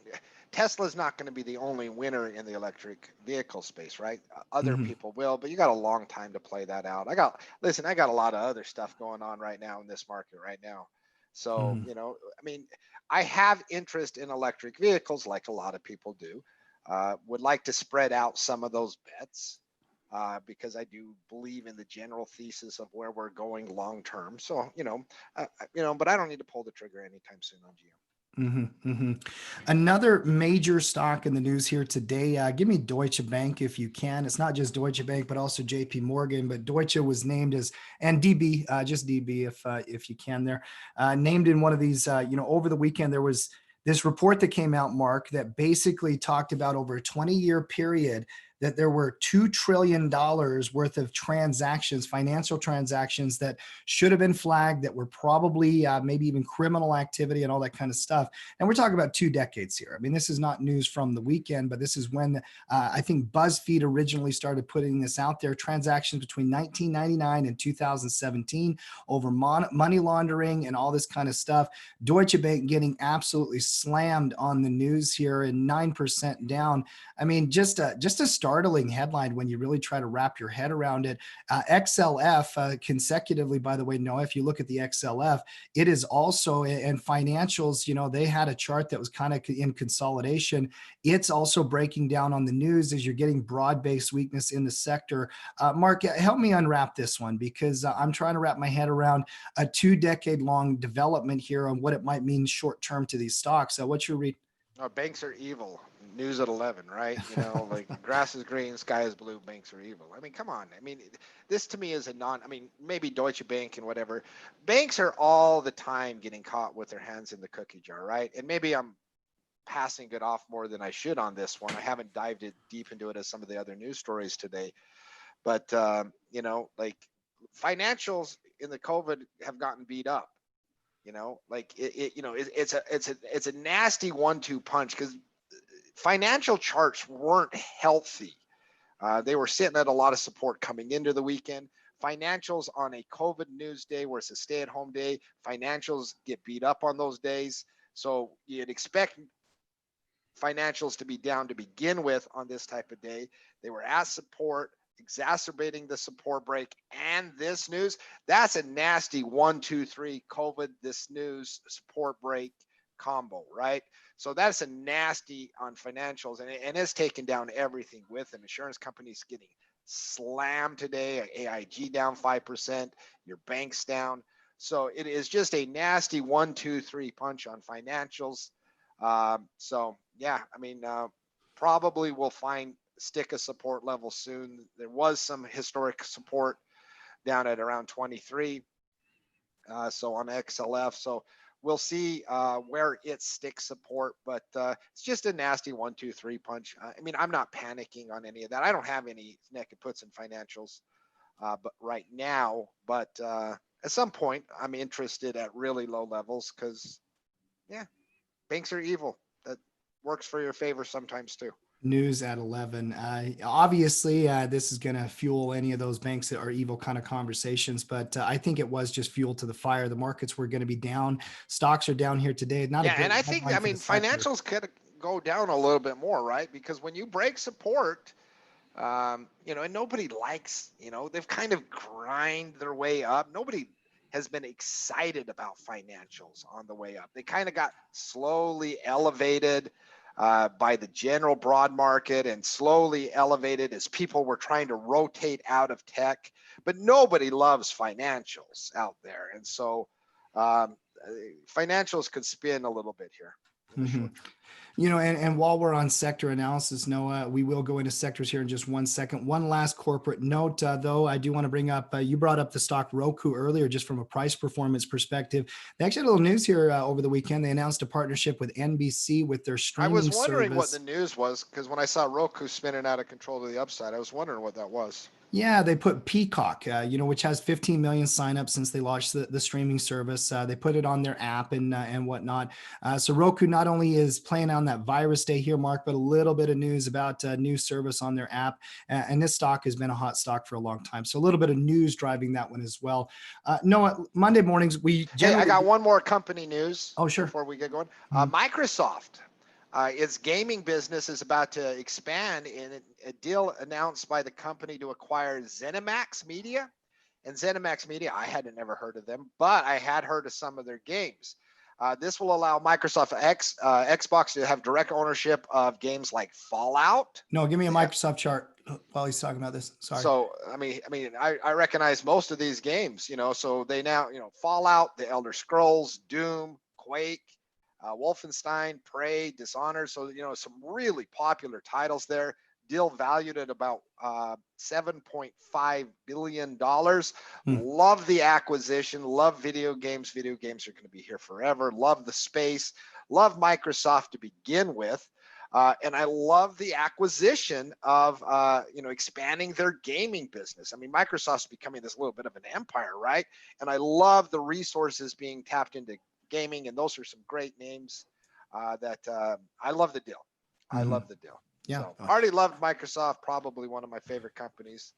Tesla's not going to be the only winner in the electric vehicle space, right? Other Mhm. people will, but you got a long time to play that out. I got a lot of other stuff going on right now in this market right now. So, Mhm. I mean, I have interest in electric vehicles like a lot of people do. Would like to spread out some of those bets because I do believe in the general thesis of where we're going long term. So, but I don't need to pull the trigger anytime soon on GM. Another major stock in the news here today. Give me Deutsche Bank if you can. It's not just Deutsche Bank, but also J.P. Morgan. But Deutsche was named as, and DB, just DB if you can there, named in one of these. Over the weekend there was this report that came out, Mark, that basically talked about over a 20-year period that there were $2 trillion worth of transactions, financial transactions that should have been flagged, that were probably maybe even criminal activity and all that kind of stuff. And we're talking about 2 decades here. I mean, this is not news from the weekend, but this is when I think BuzzFeed originally started putting this out there. Transactions between 1999 and 2017 over money laundering and all this kind of stuff. Deutsche Bank getting absolutely slammed on the news here and 9% down. I mean, just a startling headline when you really try to wrap your head around it. XLF consecutively, by the way, Noah, if you look at the XLF, it is also, and financials, they had a chart that was kind of in consolidation. It's also breaking down on the news as you're getting broad-based weakness in the sector. Mark, help me unwrap this one because I'm trying to wrap my head around a 2-decade-long development here on what it might mean short-term to these stocks. So what's your read? Banks are evil. News at 11, right? Like grass is green, sky is blue, banks are evil. I mean, come on. I mean, this to me is maybe Deutsche Bank and whatever. Banks are all the time getting caught with their hands in the cookie jar, right? And maybe I'm passing it off more than I should on this one. I haven't dived deep into it as some of the other news stories today. But, like financials in the COVID have gotten beat up. It's a nasty 1-2 punch because financial charts weren't healthy. They were sitting at a lot of support coming into the weekend. Financials on a COVID news day where it's a stay-at-home day, financials get beat up on those days. So you'd expect financials to be down to begin with on this type of day. They were at support, exacerbating the support break, and this news. That's a nasty 1-2-3 COVID, this news, support break combo, right? So that's a nasty on financials, and it's taken down everything with them. Insurance companies getting slammed today. AIG down 5%. Your bank's down. So it is just a nasty 1-2-3 punch on financials. Probably we'll stick a support level soon. There was some historic support down at around 23. So on XLF. So we'll see where it sticks support, but it's just a nasty 1-2-3 punch. I'm not panicking on any of that. I don't have any naked puts in financials, but right now, but at some point I'm interested at really low levels because banks are evil. That works for your favor sometimes too. News at 11. Obviously, this is going to fuel any of those banks that are evil kind of conversations, but I think it was just fuel to the fire. The markets were going to be down. Stocks are down here today. Not a Yeah, great and I think, headline I for the mean, sector. financials could go down a little bit more, right? Because when you break support, and nobody likes, they've kind of grind their way up. Nobody has been excited about financials on the way up. They kind of got slowly elevated by the general broad market and slowly elevated as people were trying to rotate out of tech. But nobody loves financials out there. And so financials could spin a little bit here in the short term. And while we're on sector analysis, Noah, we will go into sectors here in just 1 second. One last corporate note, though, I do want to bring up, you brought up the stock Roku earlier, just from a price performance perspective. They actually had a little news here over the weekend. They announced a partnership with NBC with their I was streaming wondering what the service. news was because when I saw Roku spinning out of control to the upside, I was wondering what that was. Yeah, they put Peacock, which has 15 million signups since they launched the streaming service. They put it on their app and whatnot. So Roku not only is playing on that virus day here, Mark, but a little bit of news about a new service on their app. And this stock has been a hot stock for a long time. So a little bit of news driving that one as well. Noah, Monday mornings, we Hey, I generally... got one more company news Oh, sure. before we get going. Mhm. Microsoft, its gaming business is about to expand in a deal announced by the company to acquire ZeniMax Media. And ZeniMax Media, I hadn't never heard of them, but I had heard of some of their games. This will allow Microsoft Xbox to have direct ownership of games like Fallout. No, give me a Microsoft chart while he's talking about this. Sorry. So I recognize most of these games, so they now, Fallout, The Elder Scrolls, Doom, Quake, Wolfenstein, Prey, Dishonored. So, some really popular titles there. Deal valued at about $7.5 billion. Love the acquisition. Love video games. Video games are going to be here forever. Love the space. Love Microsoft to begin with. And I love the acquisition of, expanding their gaming business. I mean, Microsoft's becoming this little bit of an empire, right? And I love the resources being tapped into gaming. And those are some great names that I love the deal. I love the deal. Yeah. So, already loved Microsoft, probably one of my favorite companies.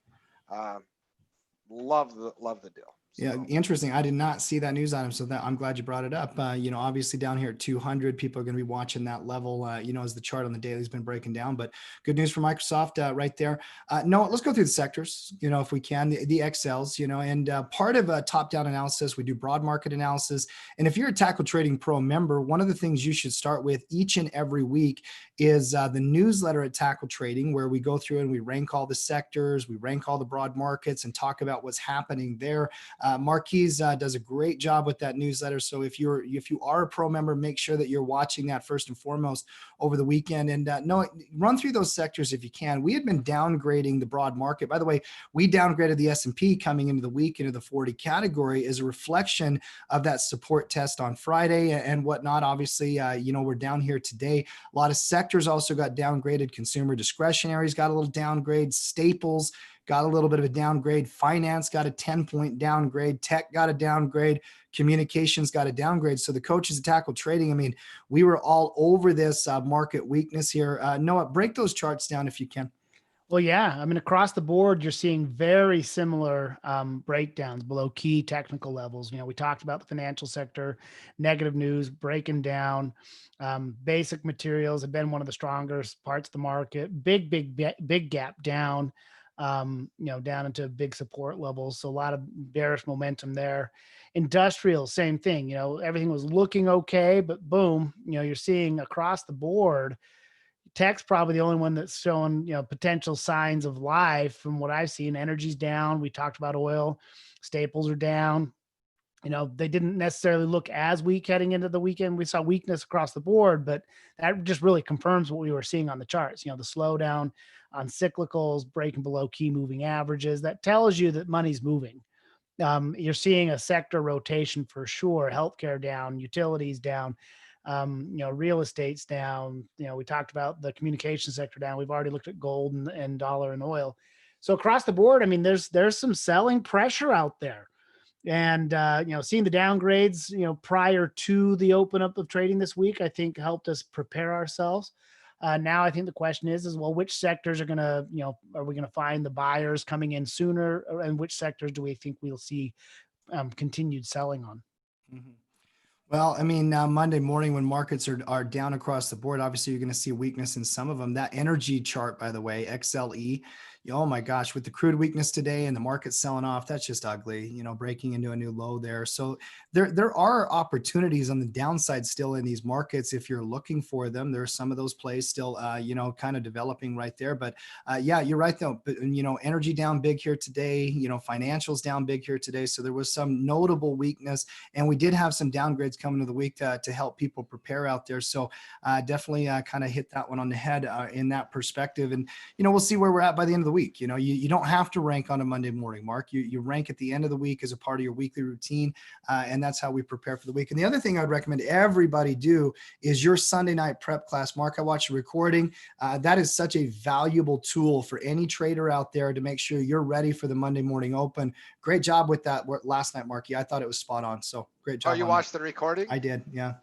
Love the deal. Yeah, interesting. I did not see that news item, so that I'm glad you brought it up. Obviously down here at 200, people are going to be watching that level, as the chart on the daily has been breaking down. But good news for Microsoft right there. No, let's go through the sectors, if we can, the Excels, and part of a top-down analysis, we do broad market analysis. And if you're a Tackle Trading Pro member, one of the things you should start with each and every week is the newsletter at Tackle Trading, where we go through and we rank all the sectors, we rank all the broad markets and talk about what's happening there. Marquise does a great job with that newsletter. So if you are a pro member, make sure that you're watching that first and foremost over the weekend, and run through those sectors if you can. We had been downgrading the broad market. By the way, we downgraded the S&P coming into the week into the 40 category as a reflection of that support test on Friday and whatnot. Obviously, we're down here today. A lot of sectors also got downgraded. Consumer discretionaries got a little downgrade. Staples got a little bit of a downgrade. Finance got a 10-point downgrade. Tech got a downgrade. Communications got a downgrade. So the coaches at Tackle Trading, we were all over this market weakness here. Noah, break those charts down if you can. Well, yeah. Across the board, you're seeing very similar breakdowns below key technical levels. We talked about the financial sector, negative news breaking down. Basic materials have been one of the strongest parts of the market. Big gap down. Down into big support levels. So a lot of bearish momentum there. Industrial, same thing. Everything was looking okay, but boom, you're seeing across the board. Tech's probably the only one that's showing, potential signs of life from what I've seen. Energy's down. We talked about oil. Staples are down. They didn't necessarily look as weak heading into the weekend. We saw weakness across the board, but that just really confirms what we were seeing on the charts. The slowdown on cyclicals, breaking below key moving averages. That tells you that money's moving. You're seeing a sector rotation for sure. Healthcare down, utilities down, real estate's down. We talked about the communication sector down. We've already looked at gold and dollar and oil. So across the board, there's some selling pressure out there. And, seeing the downgrades, prior to the open up of trading this week, I think helped us prepare ourselves. Now I think the question is well, which sectors are going to, are we going to find the buyers coming in sooner, and which sectors do we think we'll see continued selling on? Mhm. Well, I mean, Monday morning when markets are down across the board, obviously you're going to see weakness in some of them. That energy chart, by the way, XLE, oh my gosh, with the crude weakness today and the market selling off, that's just ugly, breaking into a new low there. So there are opportunities on the downside still in these markets if you're looking for them. There are some of those plays still, kind of developing right there. But yeah, you're right though. But energy down big here today. Financials down big here today. So there was some notable weakness, and we did have some downgrades coming to the week to help people prepare out there. So definitely kind of hit that one on the head in that perspective. And we'll see where we're at by the end of the week. You don't have to rank on a Monday morning, Mark. You rank at the end of the week as a part of your weekly routine, and that's how we prepare for the week. And the other thing I would recommend everybody do is your Sunday night prep class. Mark, I watched the recording. That is such a valuable tool for any trader out there to make sure you're ready for the Monday morning open. Great job with that last night, Marky. I thought it was spot on. So great job. Oh, you watched the recording? I did. Yeah.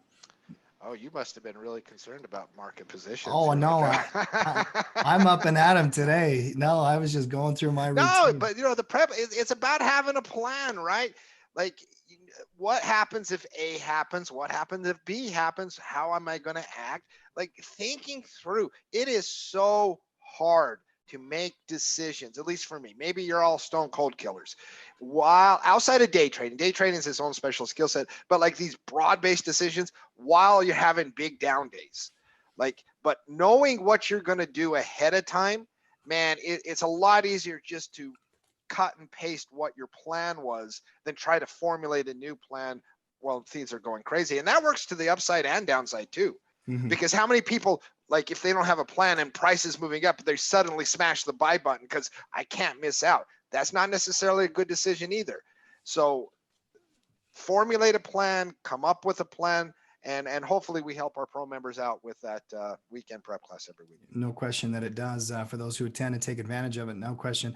Oh, you must have been really concerned about market positions. Oh, no, I'm up and at him today. No, I was just going through my routine. No, but the prep, it's about having a plan, right? Like, what happens if A happens? What happens if B happens? How am I going to act? Like, thinking through. It is so hard to make decisions, at least for me. Maybe you're all stone cold killers. While outside of day trading is its own special skill set, but like these broad-based decisions while you're having big down days. But knowing what you're going to do ahead of time, man, it's a lot easier just to cut and paste what your plan was than try to formulate a new plan while things are going crazy. And that works to the upside and downside too. Mm-hmm. Because how many people, like, if they don't have a plan and prices moving up, they suddenly smash the buy button because I can't miss out. That's not necessarily a good decision either. So formulate a plan, come up with a plan, and hopefully we help our pro members out with that weekend prep class every week. No question that it does for those who attend and take advantage of it. No question.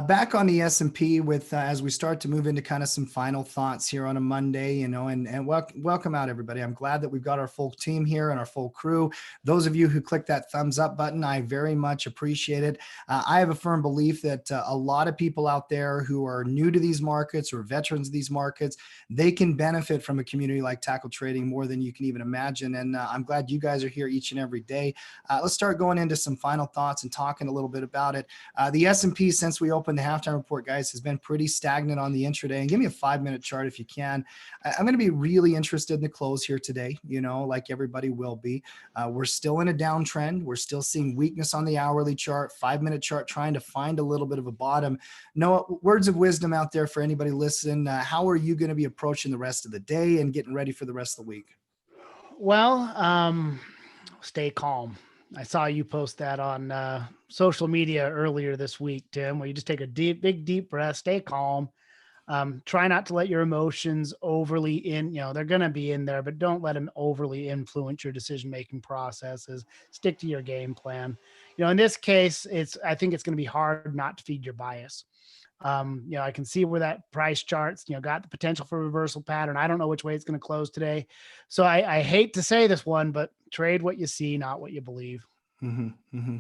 Back on the S&P with as we start to move into kind of some final thoughts here on a Monday, and welcome out everybody. I'm glad that we've got our full team here and our full crew. Those of you who click that thumbs up button, I very much appreciate it. I have a firm belief that a lot of people out there who are new to these markets or veterans of these markets, they can benefit from a community like Tackle Trading more than you can even imagine. And I'm glad you guys are here each and every day. Let's start going into some final thoughts and talking a little bit about it. The S&P, since we opened the halftime report, guys, has been pretty stagnant on the intraday. And give me a 5-minute chart if you can. I'm going to be really interested in the close here today, like everybody will be. We're still in a downtrend. We're still seeing weakness on the hourly chart, 5-minute chart, trying to find a little bit of a bottom. Noah, words of wisdom out there for anybody listening. How are you going to be approaching the rest of the day and getting ready for the rest of the week? Well, stay calm. I saw you post that on social media earlier this week, Tim, where you just take a big, deep breath, stay calm. Try not to let your emotions overly they're going to be in there, but don't let them overly influence your decision-making processes. Stick to your game plan. In this case, I think it's going to be hard not to feed your bias. I can see where that price charts, got the potential for reversal pattern. I don't know which way it's going to close today. So I hate to say this one, but trade what you see, not what you believe. Mm-hmm, mm-hmm.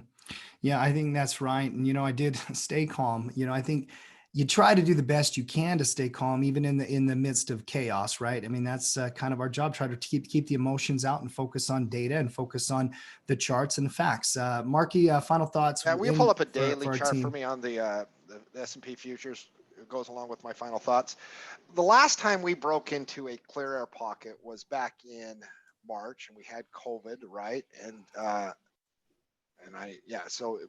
Yeah, I think that's right. And, I did stay calm. I think you try to do the best you can to stay calm, even in the midst of chaos, right? I mean, that's kind of our job. Try to keep the emotions out and focus on data and focus on the charts and the facts. Marky, final thoughts. Yeah, will you pull up a daily chart for me on the S&P futures? It goes along with my final thoughts. The last time we broke into a clear air pocket was back in March, and we had COVID, right? So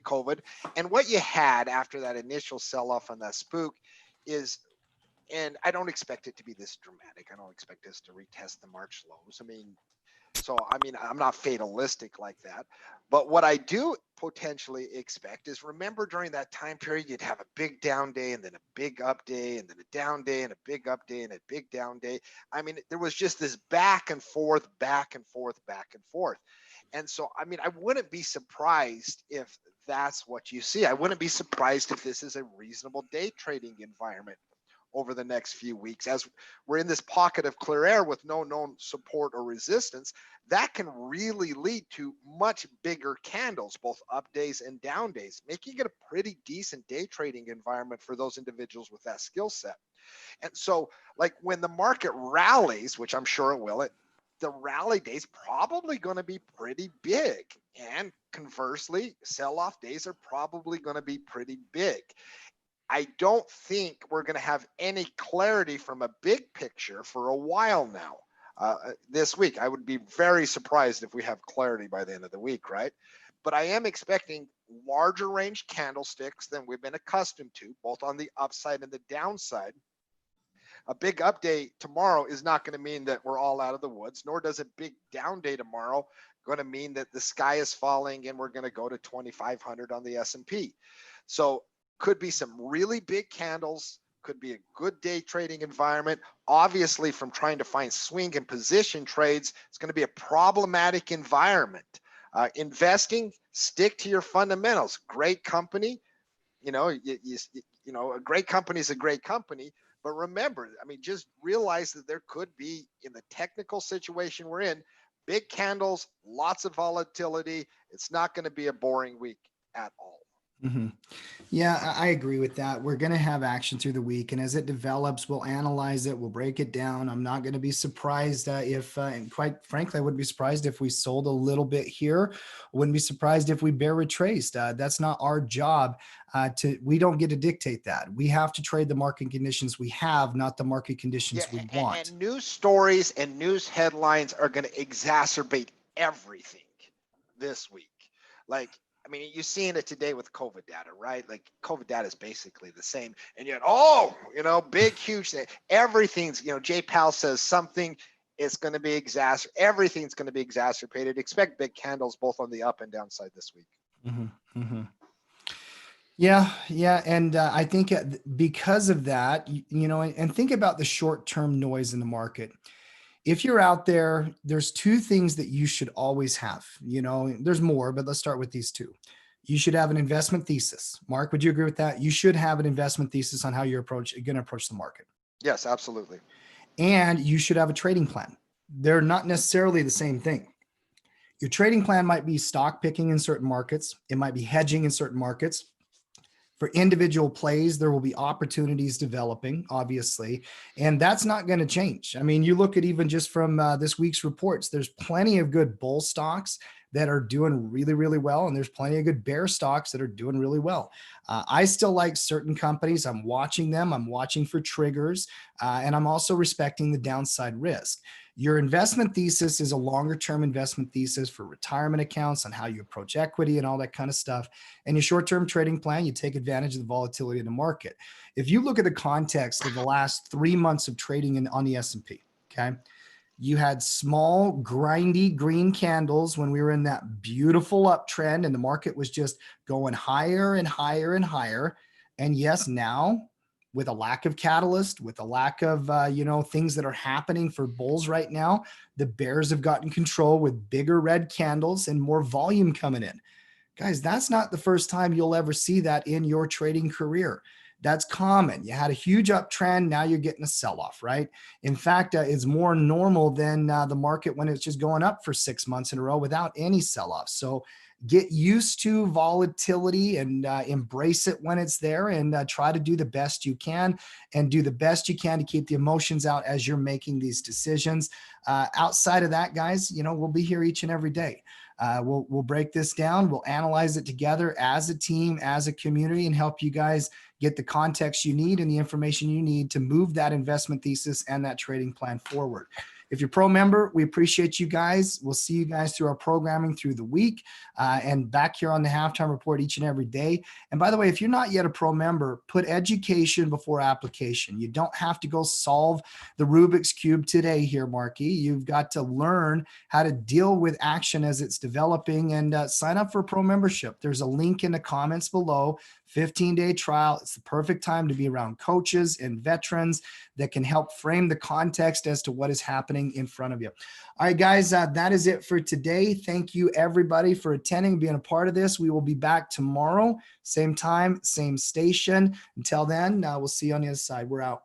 COVID. And what you had after that initial sell-off on that spook is, and I don't expect it to be this dramatic. I don't expect us to retest the March lows. I'm not fatalistic like that. But what I do potentially expect is, remember during that time period, you'd have a big down day and then a big up day and then a down day and a big up day and a big down day. I mean, there was just this back and forth, back and forth, back and forth. And so, I wouldn't be surprised if that's what you see. I wouldn't be surprised if this is a reasonable day trading environment. over the next few weeks, as we're in this pocket of clear air with no known support or resistance, that can really lead to much bigger candles, both up days and down days, making it a pretty decent day trading environment for those individuals with that skill set. And so, like, when the market rallies, which I'm sure it will, the rally days probably going to be pretty big. And conversely, sell-off days are probably going to be pretty big. I don't think we're going to have any clarity from a big picture for a while now. This week, I would be very surprised if we have clarity by the end of the week, right? But I am expecting larger range candlesticks than we've been accustomed to, both on the upside and the downside. A big update tomorrow is not going to mean that we're all out of the woods, nor does a big down day tomorrow going to mean that the sky is falling and we're going to go to 2,500 on the S&P. So could be some really big candles, could be a good day trading environment. Obviously, from trying to find swing and position trades, it's going to be a problematic environment. Investing, stick to your fundamentals. Great company, you know, a great company is a great company. But remember, I mean, just realize that there could be, in the technical situation we're in, big candles, lots of volatility. It's not going to be a boring week at all. Mm-hmm. Yeah, I agree with that. We're going to have action through the week, and as it develops, we'll analyze it. We'll break it down. I'm not going to be surprised if, and quite frankly, I wouldn't be surprised if we sold a little bit here. I wouldn't be surprised if we bear retraced. That's not our job. We don't get to dictate that. We have to trade the market conditions we have, not the market conditions we want. And news stories and news headlines are going to exacerbate everything this week. Like, I mean, you're seeing it today with COVID data, right? Like, COVID data is basically the same. And yet, big, huge thing. Everything's, Jay Powell says something, it's going to be everything's going to be exacerbated. Expect big candles both on the up and down side this week. Mm-hmm. Mm-hmm. Yeah. And I think because of that, and think about the short-term noise in the market. If you're out there, there's two things that you should always have. There's more, but let's start with these two. You should have an investment thesis. Mark, would you agree with that? You should have an investment thesis on how you're going to approach the market. Yes, absolutely. And you should have a trading plan. They're not necessarily the same thing. Your trading plan might be stock picking in certain markets. It might be hedging in certain markets. For individual plays, there will be opportunities developing, obviously, and that's not going to change. I mean, you look at even just from this week's reports, there's plenty of good bull stocks that are doing really, really well, and there's plenty of good bear stocks that are doing really well. I still like certain companies. I'm watching them. I'm watching for triggers, and I'm also respecting the downside risk. Your investment thesis is a longer-term investment thesis for retirement accounts on how you approach equity and all that kind of stuff. And your short-term trading plan, you take advantage of the volatility in the market. If you look at the context of the last 3 months of trading on the S&P, okay, you had small, grindy green candles when we were in that beautiful uptrend and the market was just going higher and higher and higher. And yes, now, with a lack of catalyst, with a lack of, things that are happening for bulls right now, the bears have gotten control with bigger red candles and more volume coming in. Guys, that's not the first time you'll ever see that in your trading career. That's common. You had a huge uptrend. Now you're getting a sell-off, right? In fact, it's more normal than the market when it's just going up for 6 months in a row without any sell-off. So get used to volatility and embrace it when it's there, and try to do the best you can, and do the best you can to keep the emotions out as you're making these decisions. Outside of that, guys, we'll be here each and every day. We'll break this down. We'll analyze it together as a team, as a community, and help you guys get the context you need and the information you need to move that investment thesis and that trading plan forward. If you're a pro member, we appreciate you guys. We'll see you guys through our programming through the week and back here on the Halftime Report each and every day. And by the way, if you're not yet a pro member, put education before application. You don't have to go solve the Rubik's Cube today here, Marky. You've got to learn how to deal with action as it's developing, and sign up for a pro membership. There's a link in the comments below. 15-day trial. It's the perfect time to be around coaches and veterans that can help frame the context as to what is happening in front of you. All right, guys, that is it for today. Thank you, everybody, for attending, being a part of this. We will be back tomorrow, same time, same station. Until then, we'll see you on the other side. We're out.